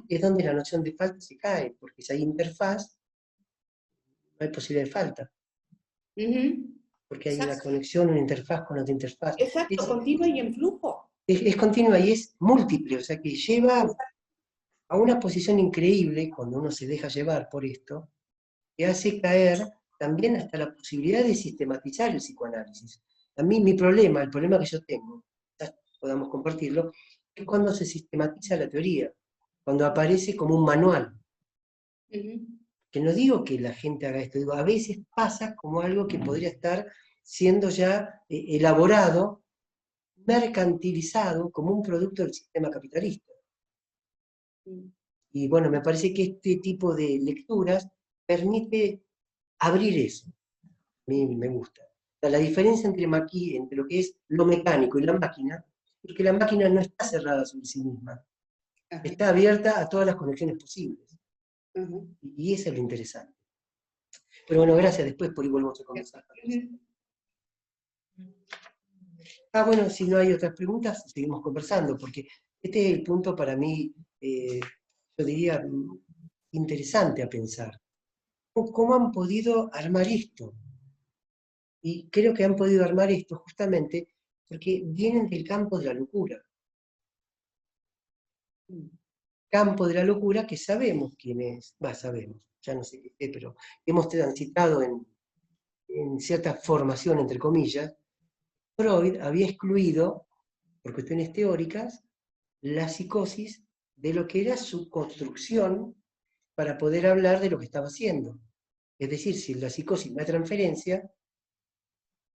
es donde la noción de falta se cae, porque si hay interfaz, no hay posibilidad de falta, Uh-huh. porque hay una Exacto. conexión, una interfaz con otra interfaz. Exacto, continua y en flujo. Es continua y es múltiple, o sea que lleva a una posición increíble cuando uno se deja llevar por esto, que hace caer también hasta la posibilidad de sistematizar el psicoanálisis. A mí mi problema, el problema que yo tengo, quizás podamos compartirlo, es cuando se sistematiza la teoría, cuando aparece como un manual. Uh-huh. Que no digo que la gente haga esto, digo, a veces pasa como algo que podría estar siendo ya elaborado, mercantilizado como un producto del sistema capitalista. Y bueno, me parece que este tipo de lecturas permite abrir eso. A mí me gusta. O sea, la diferencia entre lo que es lo mecánico y la máquina es que la máquina no está cerrada sobre sí misma, Uh-huh. está abierta a todas las conexiones posibles. Uh-huh. Y eso es lo interesante. Pero bueno, gracias, después por ahí volvemos a conversar. Uh-huh. Bueno, si no hay otras preguntas, seguimos conversando, porque este es el punto para mí, yo diría, interesante a pensar. ¿Cómo han podido armar esto? Y creo que han podido armar esto justamente porque vienen del campo de la locura. Campo de la locura que sabemos quién es, sabemos, ya no sé qué, pero hemos transitado en cierta formación, entre comillas, Freud había excluido, por cuestiones teóricas, la psicosis de lo que era su construcción para poder hablar de lo que estaba haciendo. Es decir, si la psicosis no hay transferencia,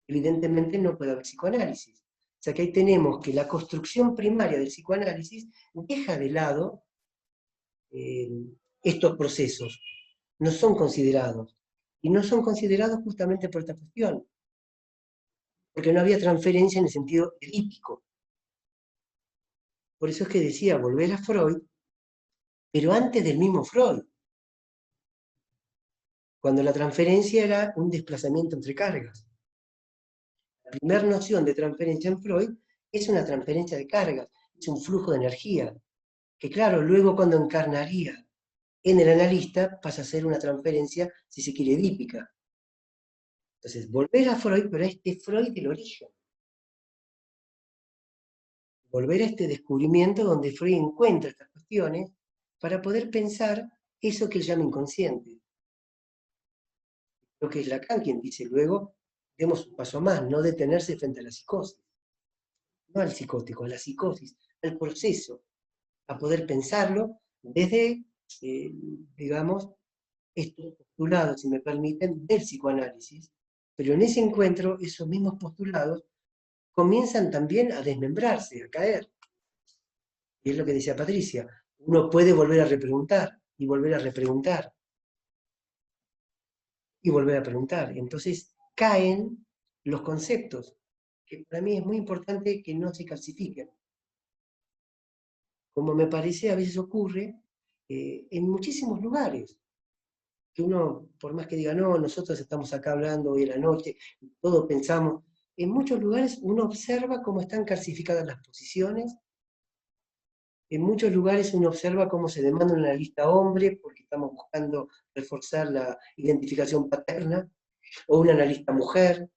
evidentemente no puede haber psicoanálisis. O sea que ahí tenemos que la construcción primaria del psicoanálisis deja de lado estos procesos, no son considerados. Y no son considerados justamente por esta cuestión, porque no había transferencia en el sentido edípico. Por eso es que decía, volver a Freud, pero antes del mismo Freud, cuando la transferencia era un desplazamiento entre cargas. La primera noción de transferencia en Freud es una transferencia de cargas, es un flujo de energía, que claro, luego cuando encarnaría en el analista pasa a ser una transferencia, si se quiere, edípica. Entonces, volver a Freud, pero a este Freud del origen. Volver a este descubrimiento donde Freud encuentra estas cuestiones para poder pensar eso que él llama inconsciente. Lo que es Lacan quien dice luego, demos un paso más, no detenerse frente a la psicosis. No al psicótico, a la psicosis, al proceso, a poder pensarlo desde, digamos, estos postulados, si me permiten, del psicoanálisis. Pero en ese encuentro, esos mismos postulados comienzan también a desmembrarse, a caer. Y es lo que decía Patricia, uno puede volver a repreguntar, y volver a repreguntar, y volver a preguntar. Entonces caen los conceptos, que para mí es muy importante que no se calcifiquen. Como me parece a veces ocurre en muchísimos lugares, que uno, por más que diga, no, nosotros estamos acá hablando hoy en la noche, todos pensamos, en muchos lugares uno observa cómo están calcificadas las posiciones, en muchos lugares uno observa cómo se demanda una lista hombre, porque estamos buscando reforzar la identificación paterna, o una analista mujer,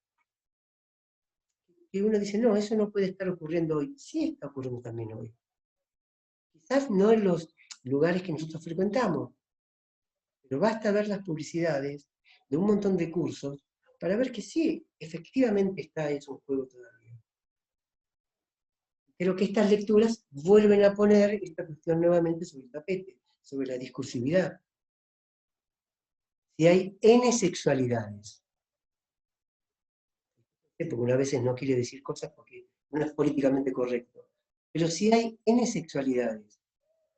y uno dice, no, eso no puede estar ocurriendo hoy. Sí está ocurriendo también hoy. Quizás no en los lugares que nosotros frecuentamos, pero basta ver las publicidades de un montón de cursos para ver que sí, efectivamente está eso un juego todavía. Pero que estas lecturas vuelven a poner esta cuestión nuevamente sobre el tapete, sobre la discursividad. Si hay N sexualidades, porque uno a veces no quiere decir cosas porque no es políticamente correcto, pero si hay N sexualidades,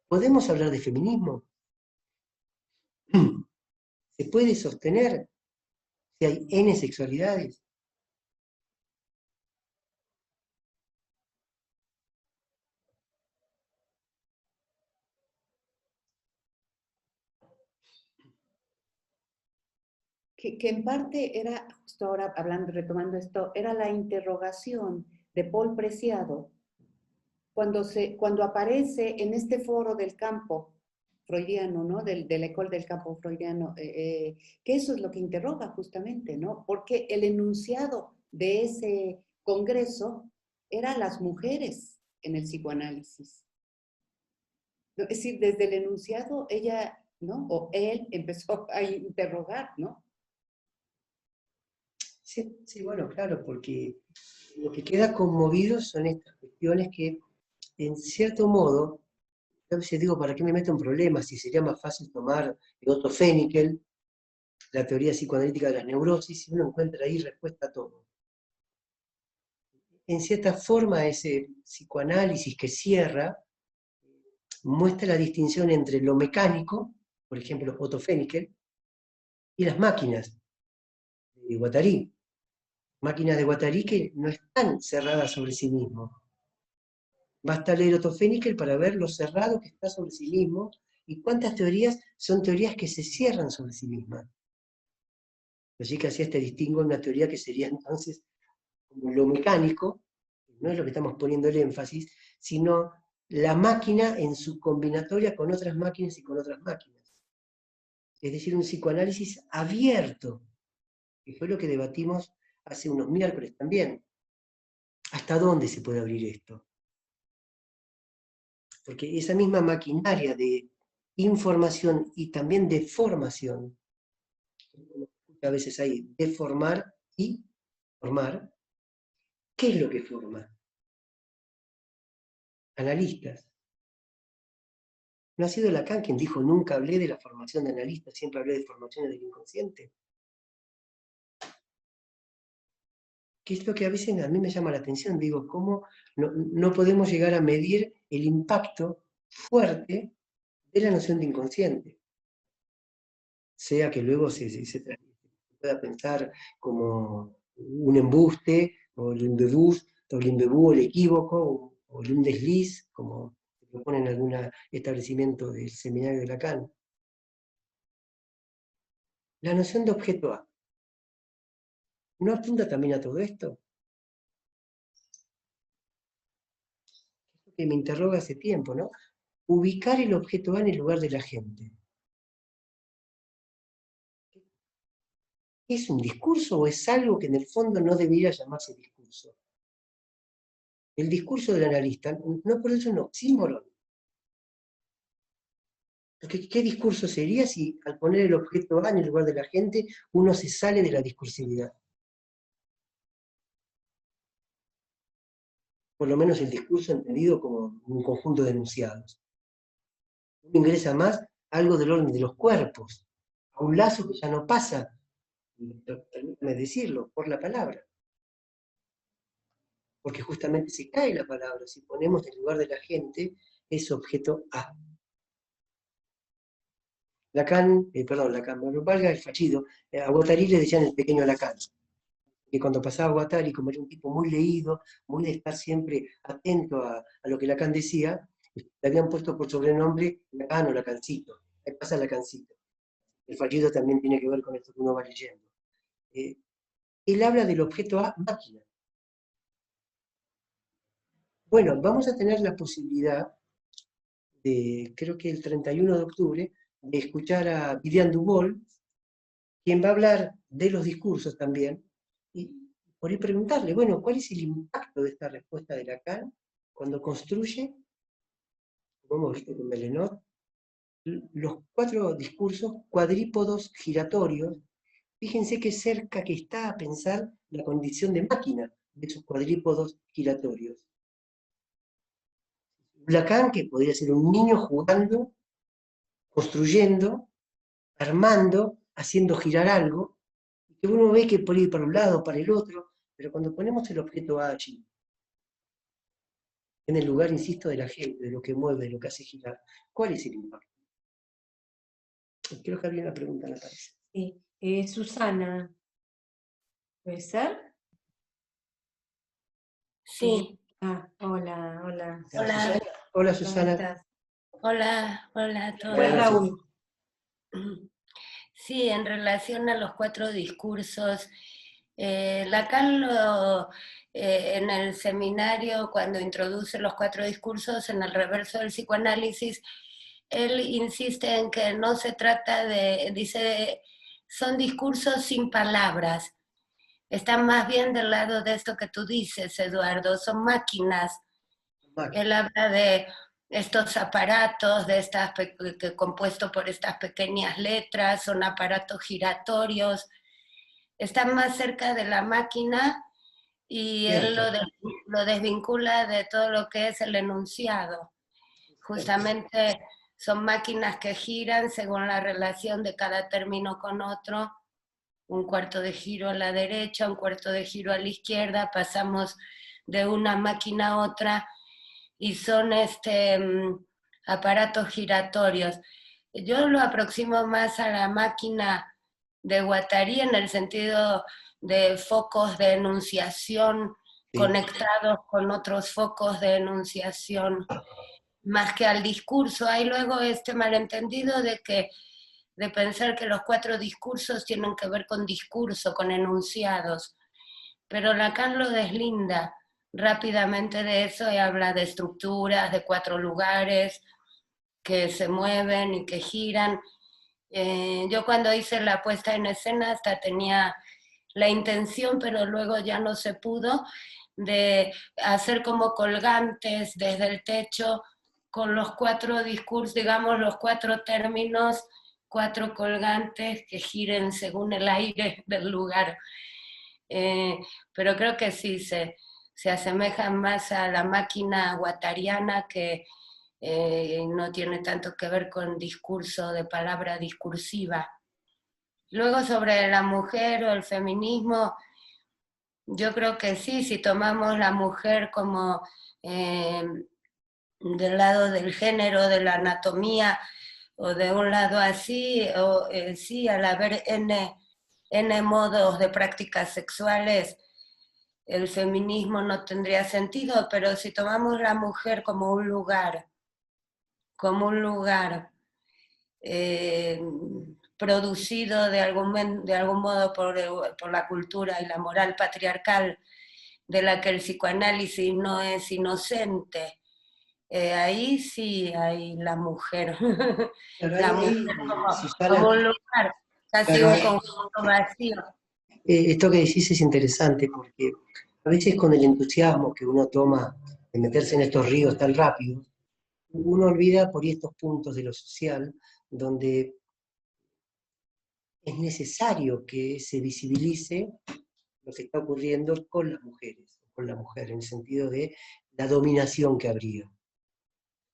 ¿podemos hablar de feminismo? ¿Se puede sostener si hay N sexualidades? Que en parte era, justo ahora hablando, retomando esto, era la interrogación de Paul Preciado cuando aparece en este foro del campo freudiano, ¿no? De la École del campo freudiano, que eso es lo que interroga justamente, ¿no? Porque el enunciado de ese congreso eran las mujeres en el psicoanálisis. Es decir, desde el enunciado ella, ¿no? O él empezó a interrogar, ¿no? Sí, sí, bueno, claro, porque lo que queda conmovido son estas cuestiones que, en cierto modo, yo a veces digo, ¿para qué me meto en problemas? Si sería más fácil tomar Otto Fenikel, la teoría psicoanalítica de las neurosis, y uno encuentra ahí respuesta a todo. En cierta forma, ese psicoanálisis que cierra muestra la distinción entre lo mecánico, por ejemplo, Otto Fenikel, y las máquinas de Guattari. Máquinas de Guattari que no están cerradas sobre sí mismos. Basta leer Otto Fenikel para ver lo cerrado que está sobre sí mismo y cuántas teorías son teorías que se cierran sobre sí mismas. Así que hacía este distingo en una teoría que sería entonces como lo mecánico, no es lo que estamos poniendo el énfasis, sino la máquina en su combinatoria con otras máquinas y con otras máquinas. Es decir, un psicoanálisis abierto, que fue lo que debatimos hace unos miércoles también. ¿Hasta dónde se puede abrir esto? Porque esa misma maquinaria de información y también de formación, a veces hay deformar y formar. ¿Qué es lo que forma? Analistas. ¿No ha sido Lacan quien dijo nunca hablé de la formación de analistas, siempre hablé de formaciones del inconsciente? Que es lo que a veces a mí me llama la atención. Digo, ¿cómo no podemos llegar a medir el impacto fuerte de la noción de inconsciente? Sea que luego se pueda pensar como un embuste, o el imbebú, el equívoco, o un desliz, como se propone en algún establecimiento del seminario de Lacan. La noción de objeto A, ¿no apunta también a todo esto? Es lo que me interroga hace tiempo, ¿no? Ubicar el objeto A en el lugar de la gente. ¿Es un discurso o es algo que en el fondo no debería llamarse discurso? El discurso del analista no por eso es un oxímoron. Porque ¿qué discurso sería si al poner el objeto A en el lugar de la gente uno se sale de la discursividad? Por lo menos el discurso entendido como un conjunto de enunciados. Uno ingresa más algo del orden de los cuerpos, a un lazo que ya no pasa, permítame decirlo, por la palabra. Porque justamente se cae la palabra si ponemos en lugar de la gente ese objeto A. Lacan, valga el fallido, a Guattari le decían el pequeño Lacan, que cuando pasaba Guattari, como era un tipo muy leído, muy de estar siempre atento a lo que Lacan decía, le habían puesto por sobrenombre Lacan o Lacancito. Ahí pasa Lacancito. El fallido también tiene que ver con esto que uno va leyendo. Él habla del objeto A, máquina. Bueno, vamos a tener la posibilidad de, creo que el 31 de octubre, de escuchar a Vivian Dubol, quien va a hablar de los discursos también, y por ahí preguntarle, bueno, ¿cuál es el impacto de esta respuesta de Lacan cuando construye, como hemos visto con Belenot, los 4 discursos cuadrípodos giratorios? Fíjense qué cerca que está a pensar la condición de máquina de esos cuadrípodos giratorios. Lacan, que podría ser un niño jugando, construyendo, armando, haciendo girar algo, y que uno ve que puede ir para un lado, para el otro, pero cuando ponemos el objeto A allí, en el lugar, insisto, de la gente, de lo que mueve, de lo que hace girar, ¿cuál es el impacto? Creo que había una pregunta, me parece. Sí. Susana, ¿puede ser? Sí. Hola. Hola. Hola, ¿Cómo Susana. estás? Hola a todos. Pues Raúl. Sí, en relación a los 4 discursos, Lacan en el seminario, cuando introduce los 4 discursos, en el reverso del psicoanálisis, él insiste en que no se trata dice, son discursos sin palabras. Están más bien del lado de esto que tú dices, Eduardo, son máquinas. Él habla de estos aparatos, compuestos por estas pequeñas letras, son aparatos giratorios, están más cerca de la máquina y él lo desvincula de todo lo que es el enunciado. Justamente son máquinas que giran según la relación de cada término con otro, un cuarto de giro a la derecha, un cuarto de giro a la izquierda, pasamos de una máquina a otra, y son aparatos giratorios. Yo lo aproximo más a la máquina de Guattari en el sentido de focos de enunciación conectados con otros focos de enunciación, más que al discurso. Hay luego este malentendido de pensar que los 4 discursos tienen que ver con discurso, con enunciados, pero Lacan lo deslinda rápidamente de eso y habla de estructuras, de 4 lugares que se mueven y que giran. Yo cuando hice la puesta en escena hasta tenía la intención, pero luego ya no se pudo, de hacer como colgantes desde el techo con los 4 discursos, digamos, los 4 términos 4 colgantes que giren según el aire del lugar. Pero creo que sí, se asemeja más a la máquina guattariana, que no tiene tanto que ver con discurso de palabra discursiva. Luego, sobre la mujer o el feminismo, yo creo que sí, si tomamos la mujer como del lado del género, de la anatomía, o de un lado así, o sí, al haber N modos de prácticas sexuales, el feminismo no tendría sentido, pero si tomamos la mujer como un lugar producido de algún modo por la cultura y la moral patriarcal, de la que el psicoanálisis no es inocente, ahí sí hay la mujer, Pero la mujer ahí, como Susana, un lugar, casi claro, un conjunto vacío. esto que decís es interesante porque a veces con el entusiasmo que uno toma de meterse en estos ríos tan rápido, uno olvida por ahí estos puntos de lo social donde es necesario que se visibilice lo que está ocurriendo con las mujeres, con la mujer, en el sentido de la dominación que habría.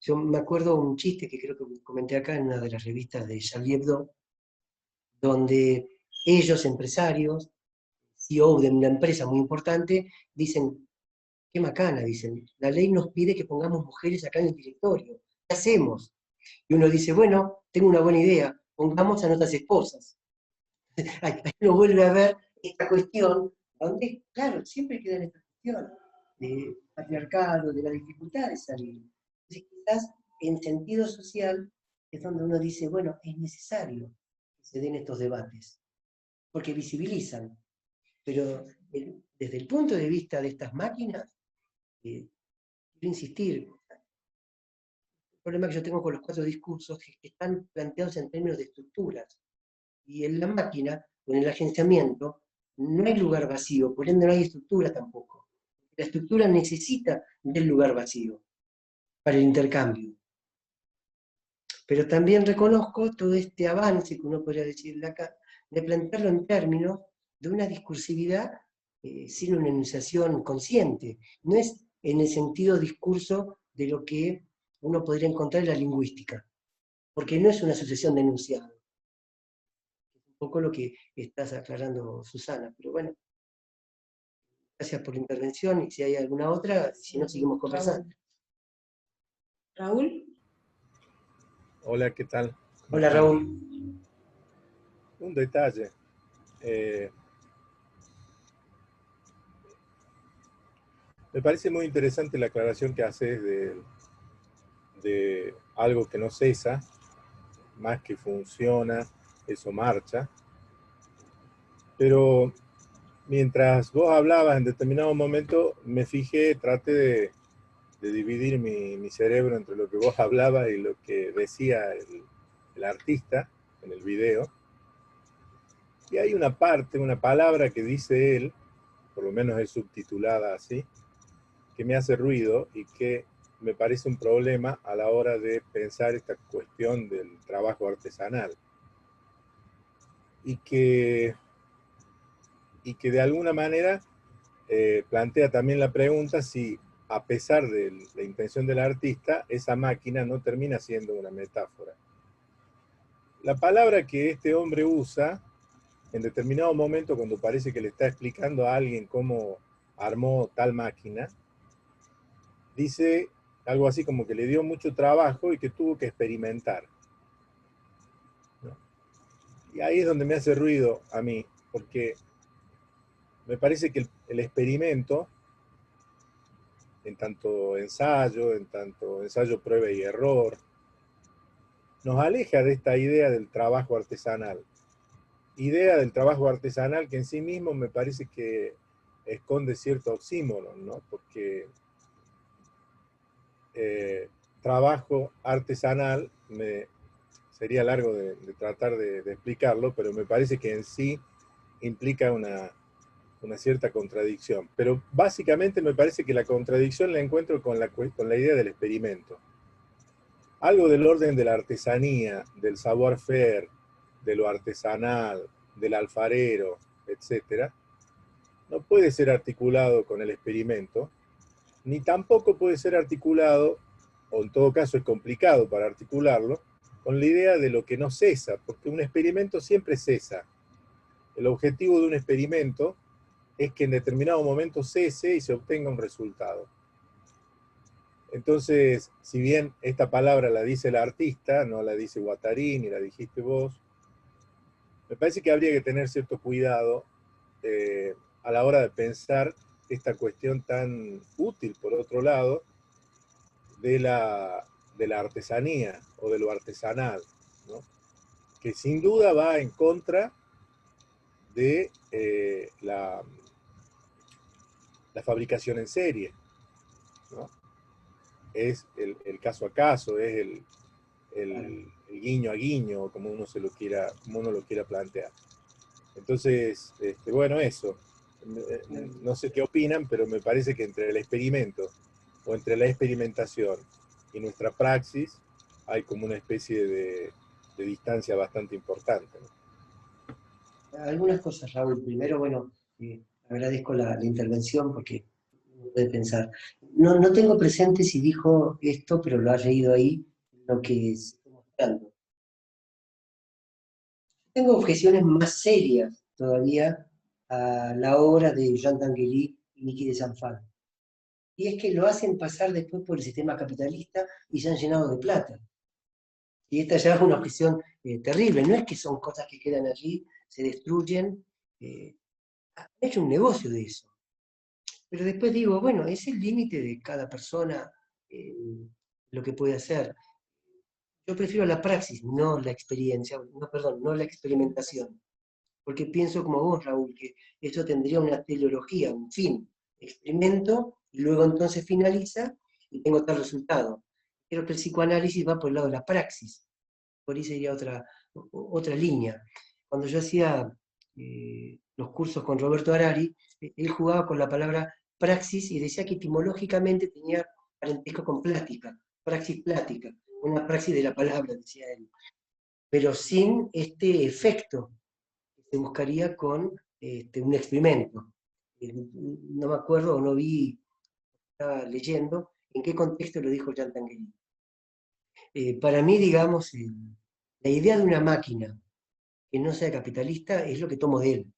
Yo me acuerdo un chiste que creo que comenté acá en una de las revistas de Charlie Hebdo, donde ellos, empresarios, CEO de una empresa muy importante, dicen, qué macana, dicen, la ley nos pide que pongamos mujeres acá en el directorio, ¿qué hacemos? Y uno dice, bueno, tengo una buena idea, pongamos a nuestras esposas. Ahí uno vuelve a ver esta cuestión, donde, claro, siempre queda en esta cuestión de patriarcado, de la dificultad de salir. Entonces, quizás en sentido social es donde uno dice, bueno, es necesario que se den estos debates, porque visibilizan. Pero desde el punto de vista de estas máquinas, quiero insistir, el problema que yo tengo con los 4 discursos es que están planteados en términos de estructuras. Y en la máquina, o en el agenciamiento, no hay lugar vacío, por ende no hay estructura tampoco. La estructura necesita del lugar vacío para el intercambio. Pero también reconozco todo este avance que uno podría decirle acá, de plantearlo en términos de una discursividad sin una enunciación consciente. No es en el sentido discurso de lo que uno podría encontrar en la lingüística, porque no es una sucesión de enunciados. Es un poco lo que estás aclarando, Susana. Pero bueno, gracias por la intervención y si hay alguna otra, si no, seguimos conversando. Raúl. Hola, ¿qué tal? Hola, Raúl. Un detalle. Me parece muy interesante la aclaración que haces de algo que no cesa, más que funciona, eso marcha. Pero mientras vos hablabas en determinado momento, me fijé, traté de dividir mi cerebro entre lo que vos hablabas y lo que decía el artista en el video. Y hay una parte, una palabra que dice él, por lo menos es subtitulada así, que me hace ruido y que me parece un problema a la hora de pensar esta cuestión del trabajo artesanal. Y que de alguna manera plantea también la pregunta si, a pesar de la intención del artista, esa máquina no termina siendo una metáfora. La palabra que este hombre usa, en determinado momento, cuando parece que le está explicando a alguien cómo armó tal máquina, dice algo así como que le dio mucho trabajo y que tuvo que experimentar, ¿no? Y ahí es donde me hace ruido a mí, porque me parece que el experimento, en tanto ensayo, prueba y error, nos aleja de esta idea del trabajo artesanal. Idea del trabajo artesanal que en sí mismo me parece que esconde cierto oxímoron, ¿no? Porque trabajo artesanal sería largo de tratar de explicarlo, pero me parece que en sí implica una cierta contradicción. Pero básicamente me parece que la contradicción la encuentro con la idea del experimento. Algo del orden de la artesanía, del savoir-faire, de lo artesanal, del alfarero, etc., no puede ser articulado con el experimento, ni tampoco puede ser articulado, o en todo caso es complicado para articularlo, con la idea de lo que no cesa, porque un experimento siempre cesa. El objetivo de un experimento es que en determinado momento cese y se obtenga un resultado. Entonces, si bien esta palabra la dice el artista, no la dice Guattari, ni la dijiste vos, me parece que habría que tener cierto cuidado a la hora de pensar esta cuestión tan útil, por otro lado, de la artesanía o de lo artesanal, ¿no? Que sin duda va en contra de la fabricación en serie, ¿no? Es el caso a caso, es el guiño a guiño, como uno lo quiera plantear. Entonces, bueno, eso. No sé qué opinan, pero me parece que entre el experimento o entre la experimentación y nuestra praxis hay como una especie de distancia bastante importante, ¿no? Algunas cosas, Raúl. Primero, bueno, agradezco la intervención porque uno puede pensar. No tengo presente si dijo esto, pero lo ha leído ahí, lo que se está mostrando. Tengo objeciones más serias todavía a la obra de Jean Tinguely y Niki de Saint-Phalle. Y es que lo hacen pasar después por el sistema capitalista y se han llenado de plata. Y esta ya es una objeción terrible. No es que son cosas que quedan allí, se destruyen. Han hecho un negocio de eso. Pero después digo, bueno, es el límite de cada persona lo que puede hacer. Yo prefiero la praxis, no la experiencia, no la experimentación. Porque pienso como vos, Raúl, que esto tendría una teleología, un fin. Experimento y luego entonces finaliza y tengo tal resultado. Creo que el psicoanálisis va por el lado de la praxis. Por ahí sería otra línea. Cuando yo hacía los cursos con Roberto Harari, él jugaba con la palabra praxis y decía que etimológicamente tenía parentesco con plática, praxis plática, una praxis de la palabra, decía él, pero sin este efecto que se buscaría con un experimento. No me acuerdo o no vi, estaba leyendo, en qué contexto lo dijo Jean Tinguely. Para mí, digamos, la idea de una máquina que no sea capitalista es lo que tomo de él.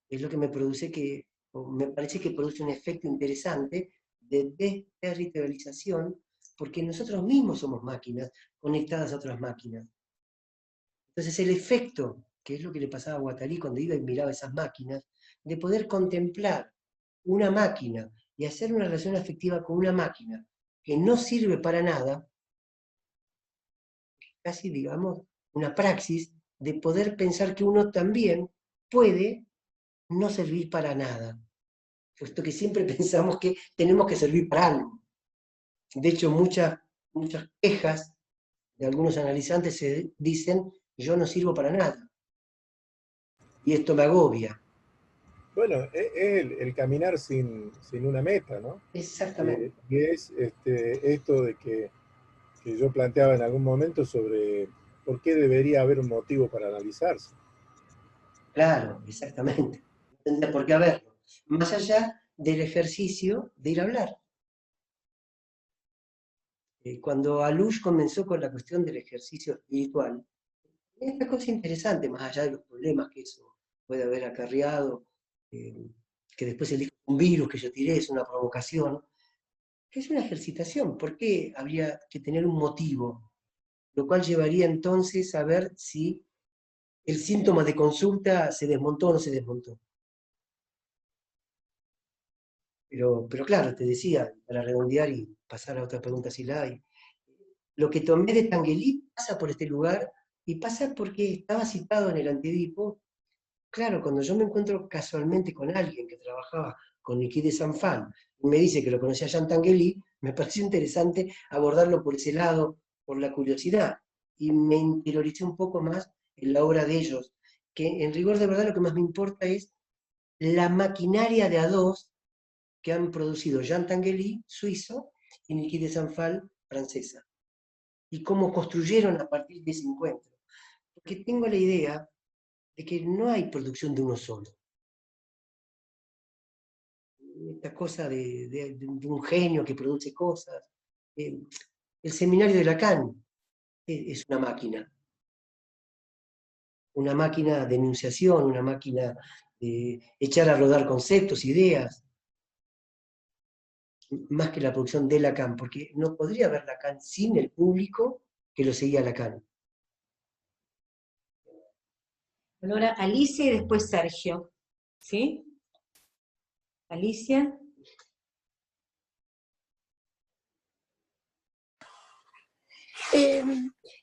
Es lo que me parece que produce un efecto interesante de desterritorialización, porque nosotros mismos somos máquinas conectadas a otras máquinas. Entonces el efecto, que es lo que le pasaba a Guattari cuando iba y miraba esas máquinas, de poder contemplar una máquina y hacer una relación afectiva con una máquina que no sirve para nada, casi, digamos, una praxis de poder pensar que uno también puede no servir para nada, puesto que siempre pensamos que tenemos que servir para algo. De hecho, muchas quejas de algunos analizantes se dicen, yo no sirvo para nada, y esto me agobia. Bueno, es el caminar sin una meta, ¿no? Exactamente. Y es esto de que yo planteaba en algún momento sobre por qué debería haber un motivo para analizarse. Claro, exactamente. No tendría por qué haberlo. Más allá del ejercicio de ir a hablar. Cuando Alush comenzó con la cuestión del ejercicio espiritual, es una cosa interesante, más allá de los problemas que eso puede haber acarreado, que después el un virus que yo tiré es una provocación, que es una ejercitación. ¿Por qué habría que tener un motivo? Lo cual llevaría entonces a ver si el síntoma de consulta se desmontó o no se desmontó. Pero claro, te decía, para redondear y pasar a otra pregunta si la hay, lo que tomé de Tinguely pasa por este lugar y pasa porque estaba citado en el Antedipo. Claro, cuando yo me encuentro casualmente con alguien que trabajaba con Niki de Saint-Phalle y me dice que lo conocía Jean Tinguely, me pareció interesante abordarlo por ese lado, por la curiosidad, y me interioricé un poco más en la obra de ellos, que en rigor de verdad lo que más me importa es la maquinaria de a dos que han producido Jean Tinguely, suizo, y Niki de Saint-Phalle, francesa, y cómo construyeron a partir de ese encuentro. Porque tengo la idea de que no hay producción de uno solo. Esta cosa de un genio que produce cosas. El seminario de Lacan es una máquina. Una máquina de enunciación, una máquina de echar a rodar conceptos, ideas, más que la producción de Lacan, porque no podría haber Lacan sin el público que lo seguía Lacan. Bueno, ahora Alicia y después Sergio. ¿Sí? Alicia.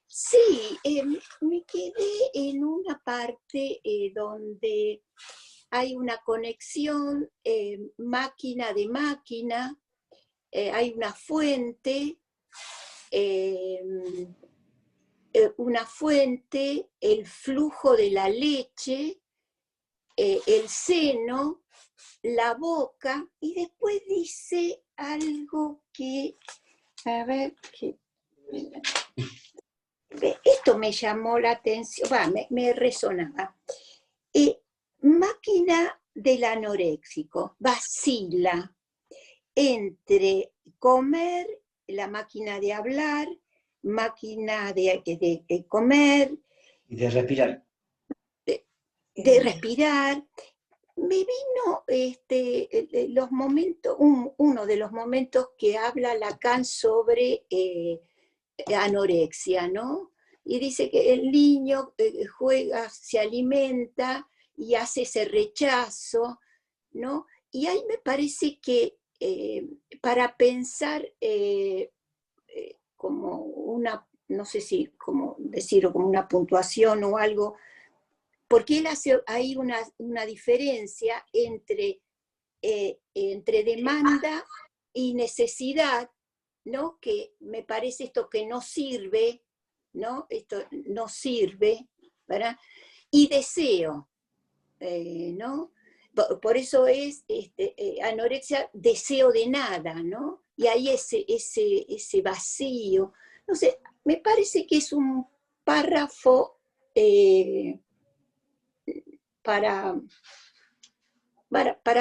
Sí, me quedé en una parte donde hay una conexión máquina de máquina, hay una fuente, el flujo de la leche, el seno, la boca, y después dice algo que, a ver, que esto me llamó la atención, me resonaba. Máquina del anoréxico, vacila entre comer, la máquina de hablar, máquina de comer. Y de respirar. De respirar. Me vino los momentos, uno de los momentos que habla Lacan sobre anorexia, ¿no? Y dice que el niño juega, se alimenta y hace ese rechazo, ¿no? Y ahí me parece que para pensar como una, no sé si como decirlo, como una puntuación o algo, porque él hace ahí una diferencia entre demanda y necesidad, ¿no? Que me parece esto que no sirve, ¿no? Esto no sirve, ¿verdad? Y deseo, ¿no? Por eso es anorexia, deseo de nada, ¿no? Y hay ese vacío. No sé, me parece que es un párrafo para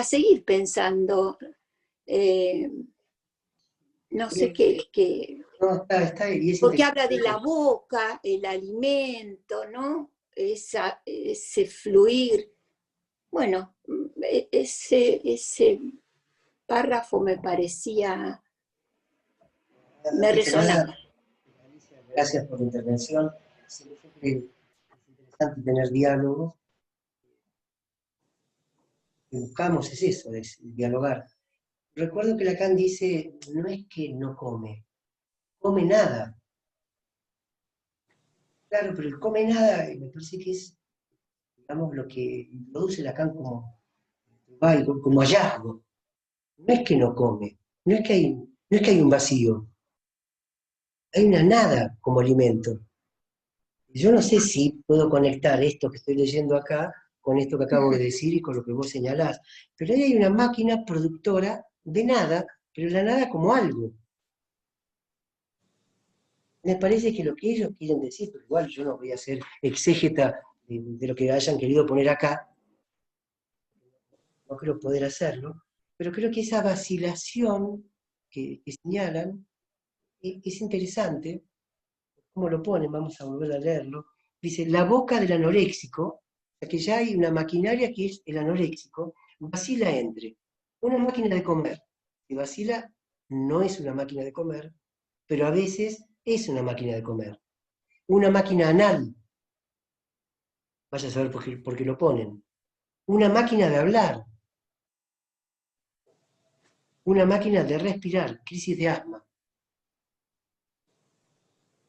seguir pensando. No sé qué. No, está, y es porque habla de la boca, el alimento, ¿no? Ese fluir. Bueno, ese párrafo me parecía, me resonaba. Alicia, gracias por la intervención. Siempre es interesante tener diálogos. Lo que buscamos es eso, es dialogar. Recuerdo que Lacan dice, no es que no come nada. Claro, pero el come nada me parece que es, digamos, lo que introduce Lacan como hallazgo. No es que no come, no es que hay un vacío, hay una nada como alimento. Yo no sé si puedo conectar esto que estoy leyendo acá con esto que acabo de decir y con lo que vos señalás, pero ahí hay una máquina productora de nada, pero la nada como algo. Me parece que lo que ellos quieren decir, pero igual yo no voy a ser exégeta de lo que hayan querido poner acá, no creo poder hacerlo, pero creo que esa vacilación que señalan es interesante. ¿Cómo lo ponen? Vamos a volver a leerlo. Dice, la boca del anoréxico, o sea que ya hay una maquinaria que es el anoréxico, vacila entre una máquina de comer, que vacila no es una máquina de comer, pero a veces es una máquina de comer. Una máquina anal, vaya a saber por qué lo ponen. Una máquina de hablar. Una máquina de respirar, crisis de asma.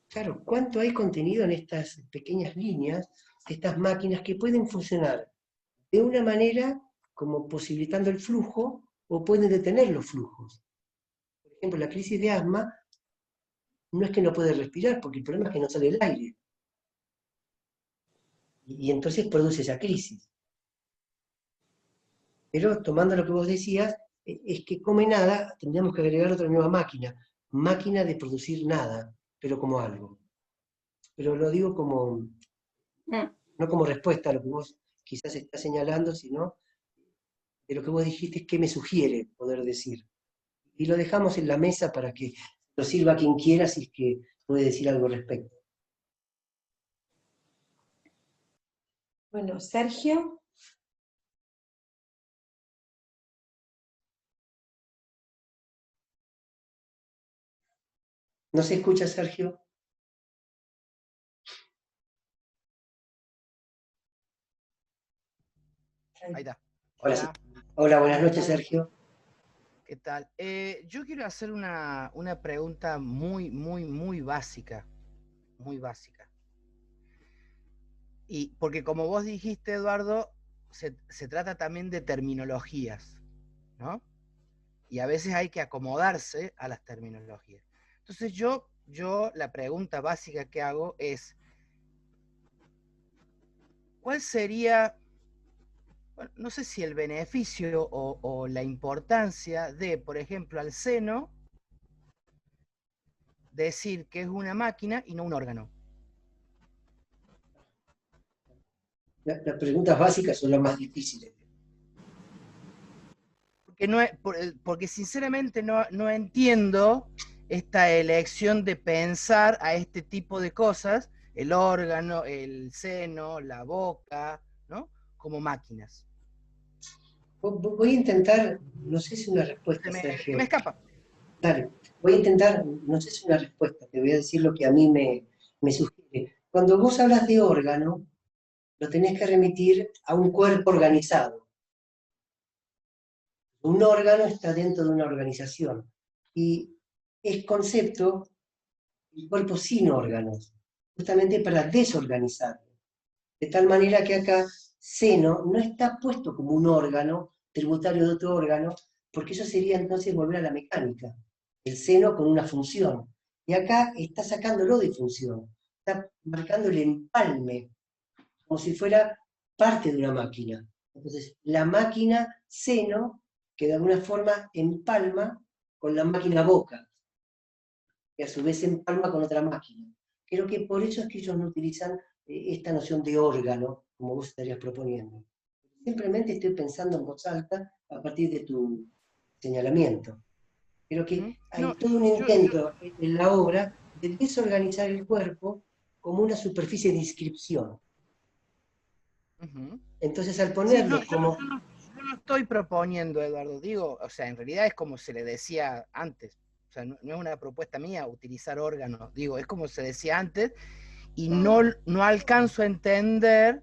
Claro, ¿cuánto hay contenido en estas pequeñas líneas, estas máquinas que pueden funcionar de una manera como posibilitando el flujo o pueden detener los flujos? Por ejemplo, la crisis de asma no es que no puede respirar, porque el problema es que no sale el aire. Y entonces produce esa crisis. Pero tomando lo que vos decías, es que come nada, tendríamos que agregar otra nueva máquina de producir nada, pero como algo. Pero lo digo como No como respuesta a lo que vos quizás estás señalando, sino de lo que vos dijiste, qué me sugiere poder decir. Y lo dejamos en la mesa para que lo sirva a quien quiera, si es que puede decir algo al respecto. Bueno, Sergio. ¿No se escucha, Sergio? Ahí está. Ahora sí. Hola. Hola, buenas noches, Sergio. ¿Qué tal? Yo quiero hacer una pregunta muy básica. Muy básica. Y porque como vos dijiste, Eduardo, se trata también de terminologías, ¿no? Y a veces hay que acomodarse a las terminologías. Entonces yo la pregunta básica que hago es, ¿cuál sería, bueno, no sé si el beneficio o la importancia de, por ejemplo, al seno, decir que es una máquina y no un órgano? Las preguntas básicas son las más difíciles. Porque sinceramente no entiendo esta elección de pensar a este tipo de cosas, el órgano, el seno, la boca, ¿no? Como máquinas. Voy a intentar, no sé si una respuesta, Se Sergio. me escapa. Dale, voy a intentar, no sé si una respuesta, te voy a decir lo que a mí me sugiere. Cuando vos hablas de órgano, lo tenés que remitir a un cuerpo organizado. Un órgano está dentro de una organización y es concepto el cuerpo sin órganos, justamente para desorganizarlo. De tal manera que acá seno no está puesto como un órgano tributario de otro órgano, porque eso sería entonces volver a la mecánica. El seno con una función. Y acá está sacándolo de función. Está marcando el empalme, como si fuera parte de una máquina. Entonces, la máquina seno, que de alguna forma empalma con la máquina boca, que a su vez empalma con otra máquina. Creo que por eso es que ellos no utilizan esta noción de órgano, como vos estarías proponiendo. Simplemente estoy pensando en voz alta a partir de tu señalamiento. Creo que hay todo un intento en la obra de desorganizar el cuerpo como una superficie de inscripción. Entonces, al ponerlo como... Yo no estoy proponiendo, Eduardo, digo, o sea, en realidad es como se le decía antes. O sea, no es una propuesta mía utilizar órganos, digo, es como se decía antes, y no alcanzo a entender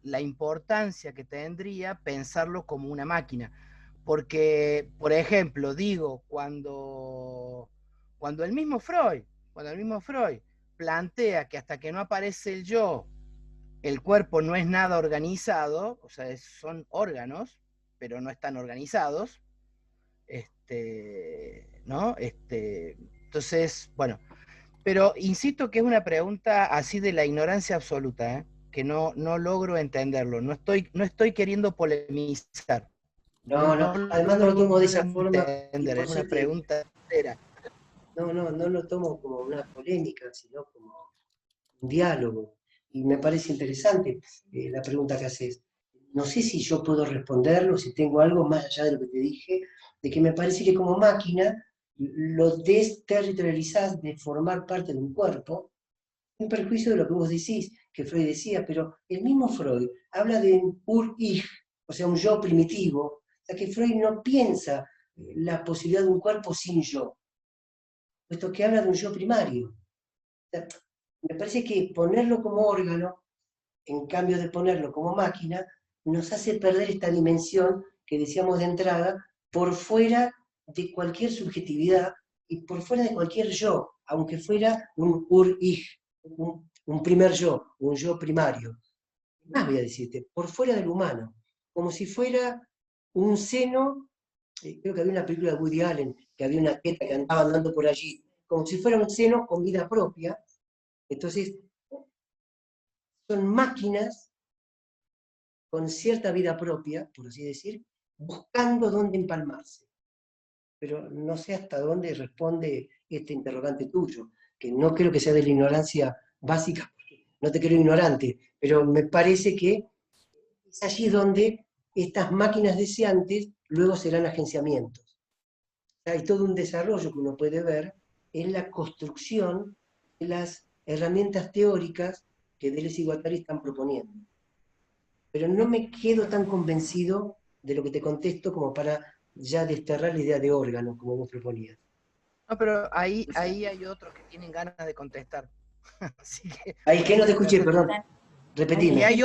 la importancia que tendría pensarlo como una máquina. Porque, por ejemplo, digo, cuando el mismo Freud plantea que hasta que no aparece el yo, el cuerpo no es nada organizado, o sea, son órganos, pero no están organizados, ¿no? Entonces, bueno, pero insisto que es una pregunta así de la ignorancia absoluta, ¿eh? Que no logro entenderlo, no estoy queriendo polemizar. No, además no lo tomo de esa forma. Entender, es una pregunta entera. No lo tomo como una polémica, sino como un diálogo. Y me parece interesante la pregunta que haces. No sé si yo puedo responderlo, si tengo algo más allá de lo que te dije, de que me parece que como máquina lo desterritorializás de formar parte de un cuerpo, en perjuicio de lo que vos decís, que Freud decía, pero el mismo Freud habla de un Ur-Ich, o sea, un yo primitivo, o sea que Freud no piensa la posibilidad de un cuerpo sin yo, puesto que habla de un yo primario. O sea, me parece que ponerlo como órgano, en cambio de ponerlo como máquina, nos hace perder esta dimensión que decíamos de entrada, por fuera de cualquier subjetividad y por fuera de cualquier yo, aunque fuera un Ur-Ich, un primer yo, un yo primario. Más voy a decirte, por fuera del humano, como si fuera un seno, creo que había una película de Woody Allen, que había una teta que andaba andando por allí, como si fuera un seno con vida propia. Entonces, son máquinas con cierta vida propia, por así decir, buscando dónde empalmarse. Pero no sé hasta dónde responde este interrogante tuyo, que no creo que sea de la ignorancia básica, porque no te creo ignorante, pero me parece que es allí donde estas máquinas deseantes luego serán agenciamientos. Hay todo un desarrollo que uno puede ver en la construcción de las herramientas teóricas que Deleuze y Guattari están proponiendo. Pero no me quedo tan convencido de lo que te contesto como para ya desterrar la idea de órgano, como vos proponías. No, pero ahí hay otros que tienen ganas de contestar. Así que, Ahí que no te escuché, perdón. y Repetime. hay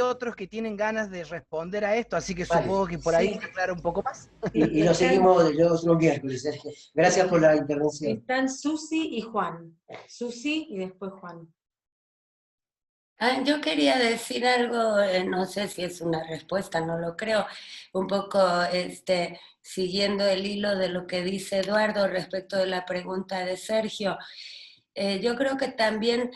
otros que tienen ganas de responder a esto, así que Vale. supongo que por ahí Sí. se aclara un poco más. Y lo seguimos los miércoles, Sergio. Gracias por la intervención. Están Susi y Juan. Susi y después Juan. Yo quería decir algo, no sé si es una respuesta, no lo creo, un poco siguiendo el hilo de lo que dice Eduardo respecto de la pregunta de Sergio. Yo creo que también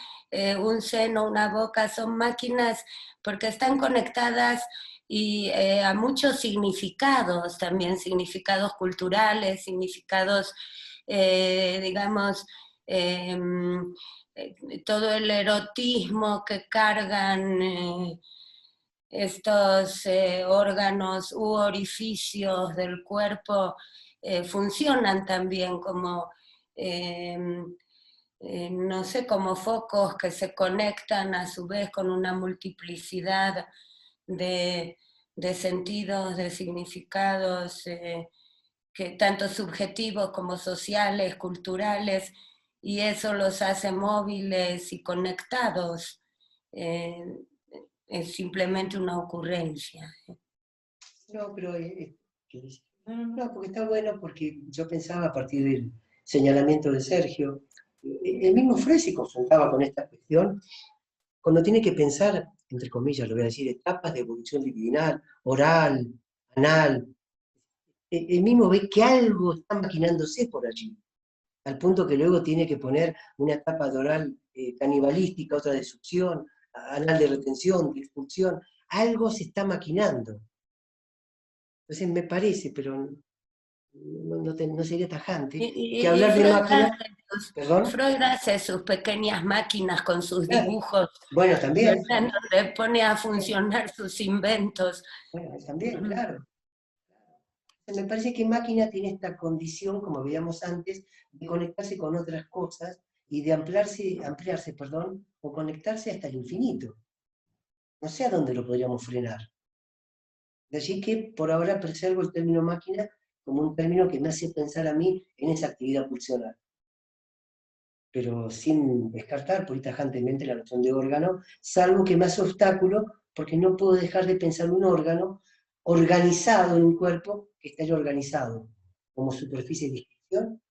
un seno, una boca son máquinas porque están conectadas y a muchos significados, también significados culturales, significados, digamos, todo el erotismo que cargan estos órganos u orificios del cuerpo funcionan también como, no sé, como focos que se conectan a su vez con una multiplicidad de sentidos, de significados, que tanto subjetivos como sociales, culturales, y eso los hace móviles y conectados. Es simplemente una ocurrencia. No, pero no, porque está bueno, porque yo pensaba a partir del señalamiento de Sergio, el mismo Freud se confrontaba con esta cuestión cuando tiene que pensar, entre comillas, lo voy a decir, etapas de evolución libidinal, oral, anal. El mismo ve que algo está maquinándose por allí, al punto que luego tiene que poner una etapa de oral canibalística, otra de succión, anal de retención, de expulsión. Algo se está maquinando. Entonces me parece, pero no sería tajante, que hablar de máquina... ¿Perdón? Freud hace sus pequeñas máquinas con sus dibujos, bueno, también. donde pone a funcionar sus inventos. Bueno, también, claro. Me parece que máquina tiene esta condición, como veíamos antes, de conectarse con otras cosas y de ampliarse, o conectarse hasta el infinito. No sé a dónde lo podríamos frenar. De allí que por ahora preservo el término máquina como un término que me hace pensar a mí en esa actividad pulsional. Pero sin descartar por tajantemente la noción de órgano, salvo que me hace obstáculo porque no puedo dejar de pensar un órgano organizado en un cuerpo que esté organizado como superficie de inscripción,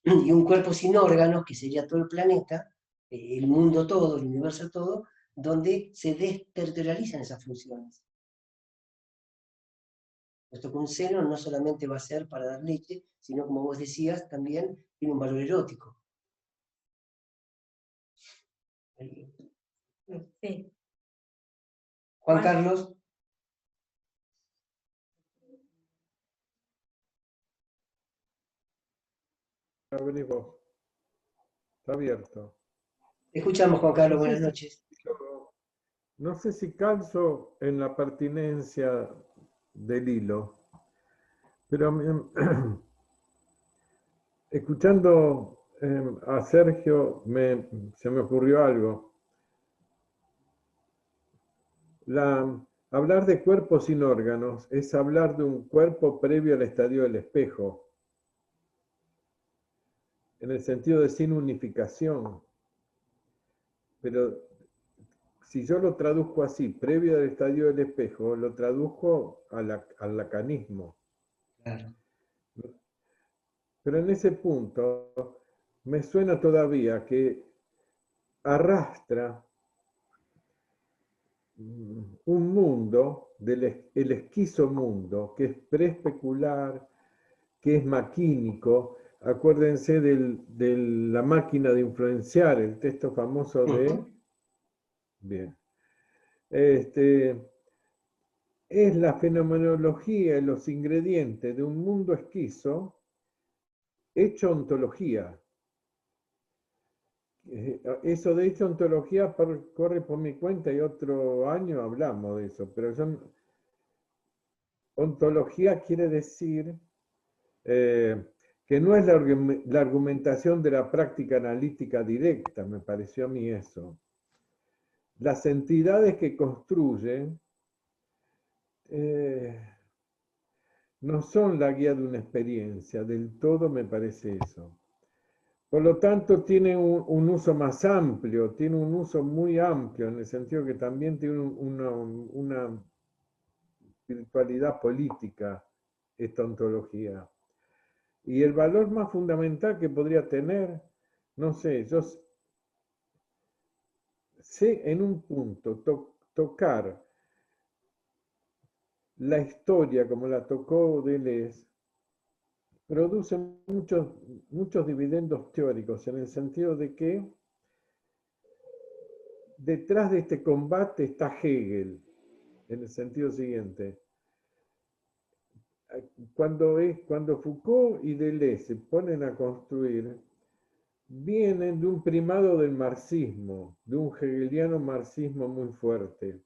y un cuerpo sin órganos, que sería todo el planeta, el mundo todo, el universo todo, donde se desterritorializan esas funciones. Puesto que un seno no solamente va a ser para dar leche, sino, como vos decías, también tiene un valor erótico. Sí. Juan Carlos. Venís vos. Está abierto. Escuchamos, Juan Carlos, buenas noches. No sé si calzo en la pertinencia del hilo, pero escuchando a Sergio se me ocurrió algo. Hablar de cuerpo sin órganos es hablar de un cuerpo previo al estadio del espejo, en el sentido de sin unificación. Pero si yo lo traduzco así, previo al estadio del espejo, lo traduzco al lacanismo. Claro. Pero en ese punto me suena todavía que arrastra un mundo, el esquizo mundo, que es preespecular, que es maquínico. Acuérdense de la máquina de influenciar, el texto famoso de... Bien. Es la fenomenología y los ingredientes de un mundo esquizo hecho ontología. Eso de hecho ontología corre por mi cuenta y otro año hablamos de eso, pero ontología quiere decir que no es la argumentación de la práctica analítica directa, me pareció a mí eso. Las entidades que construyen no son la guía de una experiencia, del todo me parece eso. Por lo tanto, tiene un uso más amplio, tiene un uso muy amplio, en el sentido que también tiene una virtualidad política, esta ontología. Y el valor más fundamental que podría tener, no sé, yo sé en un punto tocar la historia como la tocó Deleuze, produce muchos dividendos teóricos, en el sentido de que detrás de este combate está Hegel, en el sentido siguiente. Cuando Foucault y Deleuze se ponen a construir, vienen de un primado del marxismo, de un hegeliano marxismo muy fuerte.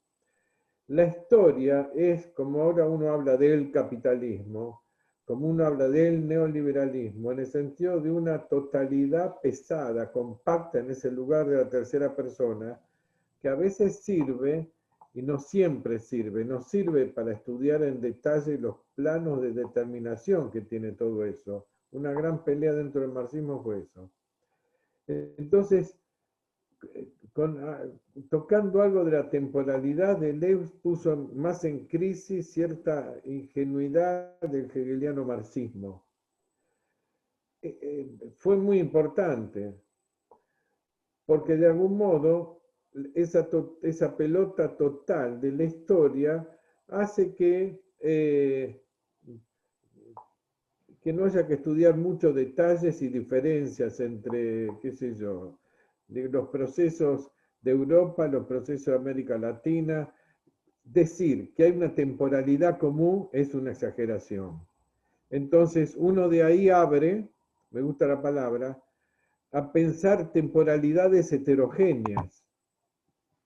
La historia es, como ahora uno habla del capitalismo, como uno habla del neoliberalismo, en el sentido de una totalidad pesada, compacta en ese lugar de la tercera persona, que a veces sirve y no siempre sirve. No sirve para estudiar en detalle los planos de determinación que tiene todo eso. Una gran pelea dentro del marxismo fue eso. Entonces, tocando algo de la temporalidad, Deleuze puso más en crisis cierta ingenuidad del hegeliano marxismo. Fue muy importante, porque de algún modo esa pelota total de la historia hace que no haya que estudiar muchos detalles y diferencias entre, qué sé yo, de los procesos de Europa, los procesos de América Latina. Decir que hay una temporalidad común es una exageración. Entonces, uno de ahí abre, me gusta la palabra, a pensar temporalidades heterogéneas.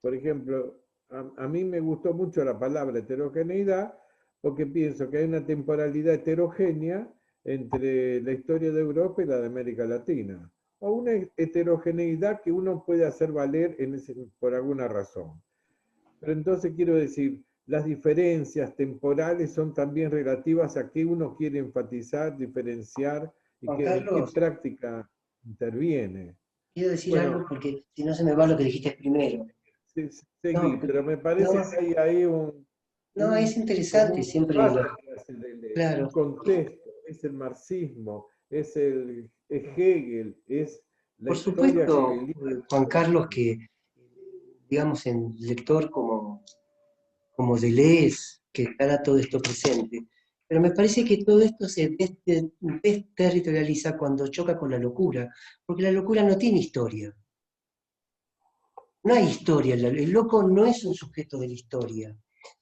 Por ejemplo, a mí me gustó mucho la palabra heterogeneidad porque pienso que hay una temporalidad heterogénea entre la historia de Europa y la de América Latina, o una heterogeneidad que uno puede hacer valer por alguna razón. Pero entonces quiero decir, las diferencias temporales son también relativas a qué uno quiere enfatizar, diferenciar y Juan en qué Carlos, práctica interviene. quiero decir Bueno, algo porque si no se me va lo que dijiste primero. seguí, pero me parece no, que hay ahí no, es como interesante un siempre, claro. un contexto, es el marxismo, es Hegel, es la Por historia supuesto, hegeliana. Juan Carlos, que digamos en lector como Deleuze, que estará todo esto presente. Pero me parece que todo esto se desterritorializa cuando choca con la locura, porque la locura no tiene historia. No hay historia, el loco no es un sujeto de la historia.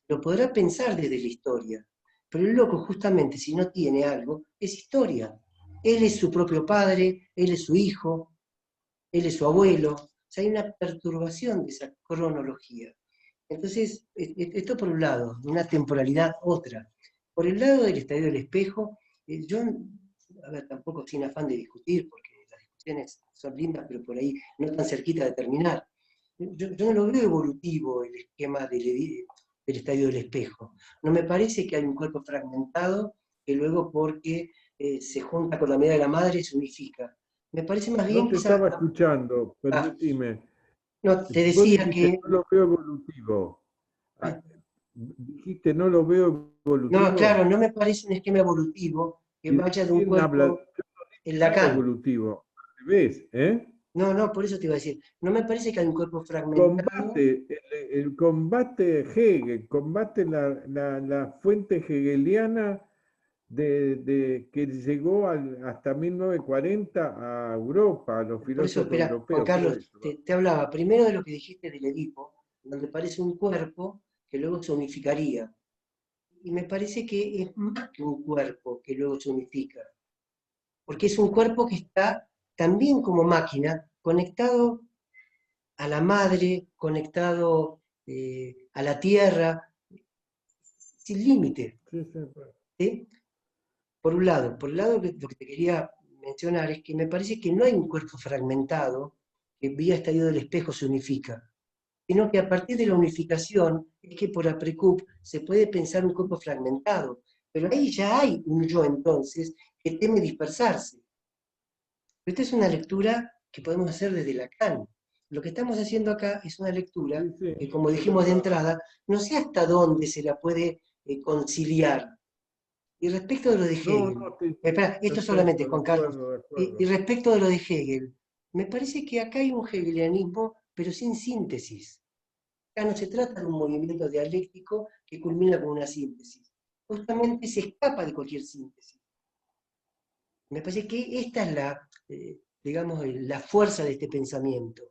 Lo podrá pensar desde la historia, pero el loco justamente si no tiene algo, es historia. Él es su propio padre, él es su hijo, él es su abuelo. O sea, hay una perturbación de esa cronología. Entonces, esto por un lado, de una temporalidad otra. Por el lado del estadio del espejo, yo, a ver, tampoco sin afán de discutir, porque las discusiones son lindas, pero por ahí no tan cerquita de terminar. Yo no lo veo evolutivo el esquema del estadio del espejo. No me parece que hay un cuerpo fragmentado que luego porque se junta con la medida de la madre se unifica. Me parece más bien No que te estaba escuchando, permitime. no, te Vos decía dijiste, que... no lo veo evolutivo. Dijiste, no lo veo evolutivo. No, claro, no me parece un esquema evolutivo que vaya de un ¿Quién habla? cuerpo en Lacan. Evolutivo. ¿Ves? No, por eso te iba a decir. No me parece que hay un cuerpo fragmentado. El combate Hegel, combate la fuente hegeliana que llegó hasta 1940 a Europa, a los Por eso, filósofos espera, Juan europeos. Carlos, te hablaba primero de lo que dijiste del Edipo, donde parece un cuerpo que luego se unificaría. Y me parece que es más que un cuerpo que luego se unifica. porque es un cuerpo que está también como máquina, conectado a la madre, conectado a la tierra, sin límite. Sí, sí, pues. ¿Sí? Por un lado. Por el lado, lo que te quería mencionar es que me parece que no hay un cuerpo fragmentado que vía estallido del espejo se unifica, sino que a partir de la unificación es que por APRECUP se puede pensar un cuerpo fragmentado, pero ahí ya hay un yo entonces que teme dispersarse. Esta es una lectura que podemos hacer desde Lacan. Lo que estamos haciendo acá es una lectura Sí, sí. que, como dijimos de entrada, no sé hasta dónde se la puede conciliar. Y respecto de lo de No, Hegel, no, sí, espera, esto solamente, perfecto, de Juan Carlos, acuerdo, de y acuerdo. respecto de lo de Hegel, me parece que acá hay un hegelianismo, pero sin síntesis. Acá no se trata de un movimiento dialéctico que culmina con una síntesis. Justamente se escapa de cualquier síntesis. Me parece que esta es la, digamos, la fuerza de este pensamiento,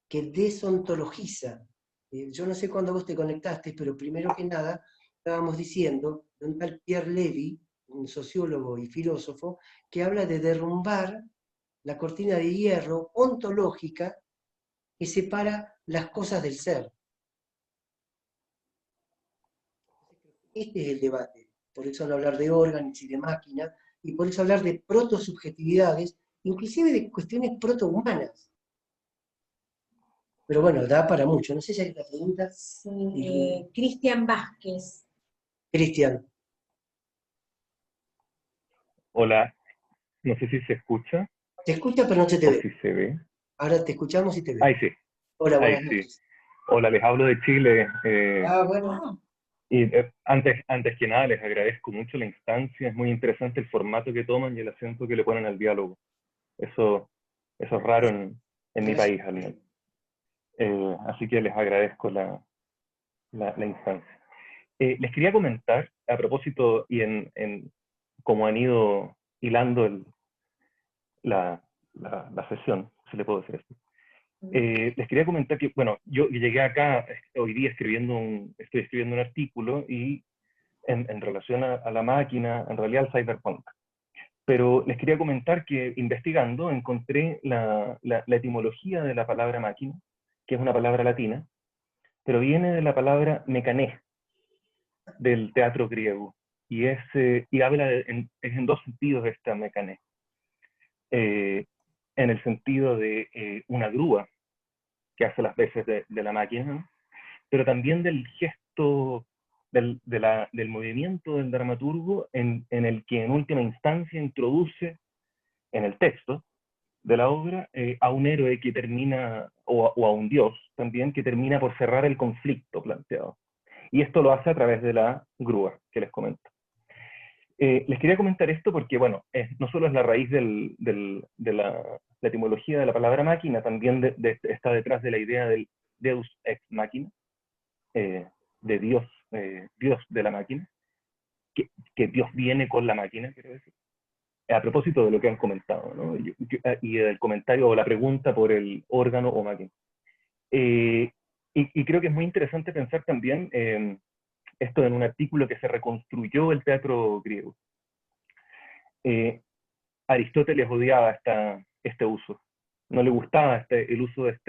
que desontologiza. Yo no sé cuándo vos te conectaste, pero primero que nada estábamos diciendo de un tal Pierre Levy, un sociólogo y filósofo, que habla de derrumbar la cortina de hierro ontológica que separa las cosas del ser. Este es el debate. Por eso no hablar de órganos y de máquina, y por eso hablar de protosubjetividades, inclusive de cuestiones protohumanas. Pero bueno, da para mucho. No sé si hay otra pregunta. Cristian Vázquez. Cristian, Hola, no sé si se escucha te escucha pero no se te o ve. si se ve. Ahora te escuchamos y te Ahí vemos. sí, Hola, ahí buenas sí. noches. Hola, les hablo de Chile. Bueno. Y antes que nada, les agradezco mucho la instancia. Es muy interesante el formato que toman y el acento que le ponen al diálogo. Eso es raro en mi Gracias. país, al menos. Así que les agradezco la instancia. Les quería comentar, a propósito, y en cómo han ido hilando la sesión, si le puedo decir así. Les quería comentar que, bueno, yo llegué acá hoy día estoy escribiendo un artículo y en relación a la máquina, en realidad al cyberpunk. Pero les quería comentar que investigando encontré la etimología de la palabra máquina, que es una palabra latina, pero viene de la palabra mecané, del teatro griego, y habla es en dos sentidos esta mecané. En el sentido de una grúa que hace las veces de la máquina, ¿no? Pero también del gesto, del movimiento del dramaturgo en el que en última instancia introduce en el texto de la obra a un héroe que termina, o a un dios también, que termina por cerrar el conflicto planteado. Y esto lo hace a través de la grúa que les comento. Les quería comentar esto porque, bueno, no solo es la raíz de la etimología de la palabra máquina, también está detrás de la idea del Deus ex machina, de Dios, Dios de la máquina, que Dios viene con la máquina, quiero decir. A propósito de lo que han comentado, ¿no? Y del comentario o la pregunta por el órgano o máquina. Y creo que es muy interesante pensar también esto en un artículo que se reconstruyó el teatro griego. Aristóteles odiaba este uso. No le gustaba el uso de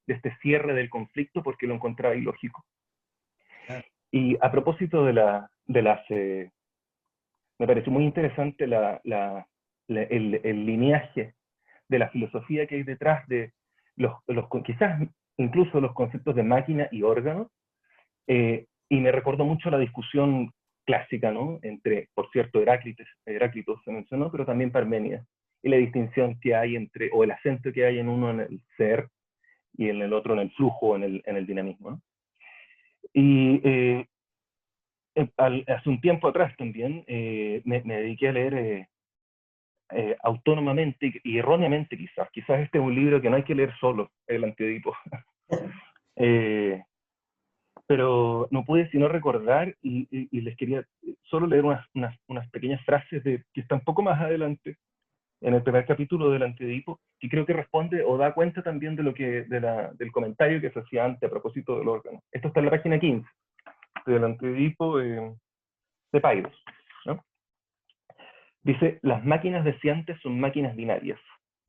este cierre del conflicto porque lo encontraba ilógico. Y a propósito me pareció muy interesante el lineaje de la filosofía que hay detrás de quizás incluso los conceptos de máquina y órgano, y me recordó mucho la discusión clásica, ¿no? Entre, por cierto, Heráclito se mencionó, pero también Parménides, y la distinción que hay o el acento que hay en uno en el ser y en el otro en el flujo, en el dinamismo, ¿no? Y hace un tiempo atrás también me dediqué a leer autónomamente y erróneamente quizás este es un libro que no hay que leer solo, el Antiedipo. Pero no pude sino recordar y les quería solo leer unas pequeñas frases que están un poco más adelante en el primer capítulo del Antiedipo, que creo que responde o da cuenta también del comentario que se hacía antes a propósito del órgano. Esto está en la página 15 del Antiedipo de Pairos, ¿no? Dice, las máquinas deseantes son máquinas binarias,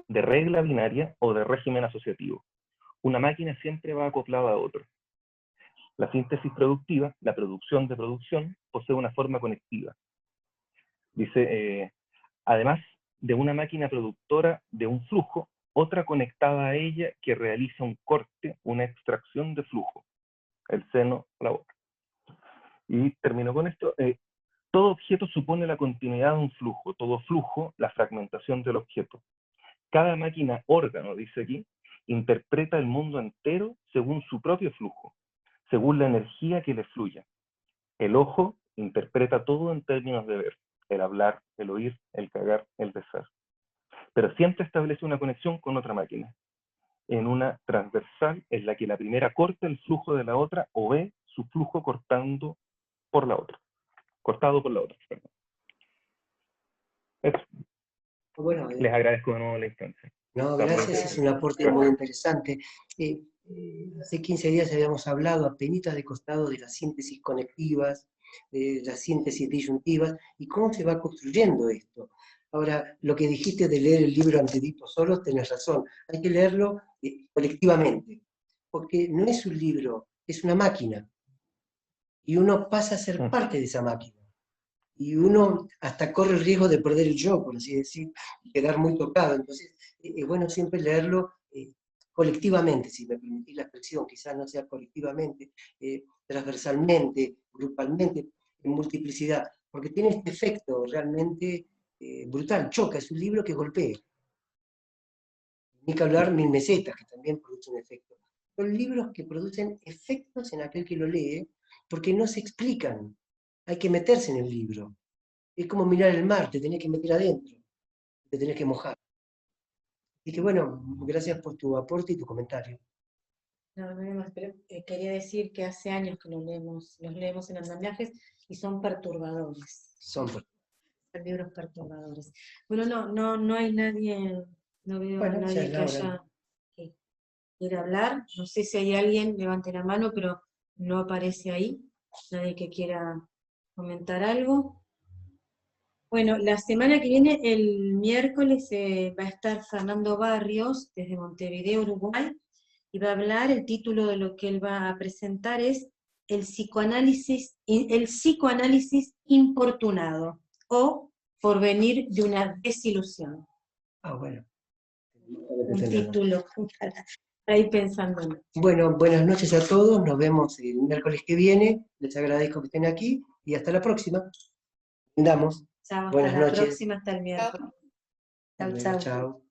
de regla binaria o de régimen asociativo. Una máquina siempre va acoplada a otra. La síntesis productiva, la producción de producción, posee una forma conectiva. Dice, además de una máquina productora de un flujo, otra conectada a ella que realiza un corte, una extracción de flujo, el seno, la boca. Y termino con esto. Todo objeto supone la continuidad de un flujo, todo flujo, la fragmentación del objeto. Cada máquina órgano, dice aquí, interpreta el mundo entero según su propio flujo, según la energía que le fluya. El ojo interpreta todo en términos de ver, el hablar, el oír, el cagar, el besar. Pero siempre establece una conexión con otra máquina, en una transversal en la que la primera corta el flujo de la otra o ve su flujo cortado por la otra, perdón. Eso. Bueno, Les agradezco de nuevo la instancia. no, gracias, es un aporte muy interesante. Hace 15 días habíamos hablado apenas de costado de las síntesis conectivas, de las síntesis disyuntivas, y cómo se va construyendo esto. Ahora, lo que dijiste de leer el libro Antedipo solo, tenés razón, hay que leerlo colectivamente, porque no es un libro, es una máquina, y uno pasa a ser parte de esa máquina. Y uno hasta corre el riesgo de perder el yo, por así decir, y quedar muy tocado. Entonces, es bueno siempre leerlo colectivamente, si me permitís la expresión, quizás no sea colectivamente, transversalmente, grupalmente, en multiplicidad, porque tiene este efecto realmente brutal, choca, es un libro que golpea. Ni que hablar 1000 mesetas, que también produce un efecto. Son libros que producen efectos en aquel que lo lee, porque no se explican. Hay que meterse en el libro. Es como mirar el mar, te tenés que meter adentro, te tenés que mojar. Así que bueno, gracias por tu aporte y tu comentario. No, pero quería decir que hace años que los leemos en andamiajes y son perturbadores. Son libros perturbadores. Bueno, no hay nadie, no veo a nadie que quiera hablar. No sé si hay alguien, levante la mano, pero no aparece ahí. Nadie que quiera comentar algo. Bueno, la semana que viene, el miércoles, va a estar Fernando Barrios, desde Montevideo, Uruguay, y va a hablar, el título de lo que él va a presentar es el psicoanálisis importunado, o porvenir de una desilusión. Bueno. Un título para ir pensándolo. Bueno, buenas noches a todos, nos vemos el miércoles que viene, les agradezco que estén aquí, y hasta la próxima. Andamos. Chao, Buenas hasta la noches. próxima, hasta el miércoles. Chao, chao. Chao.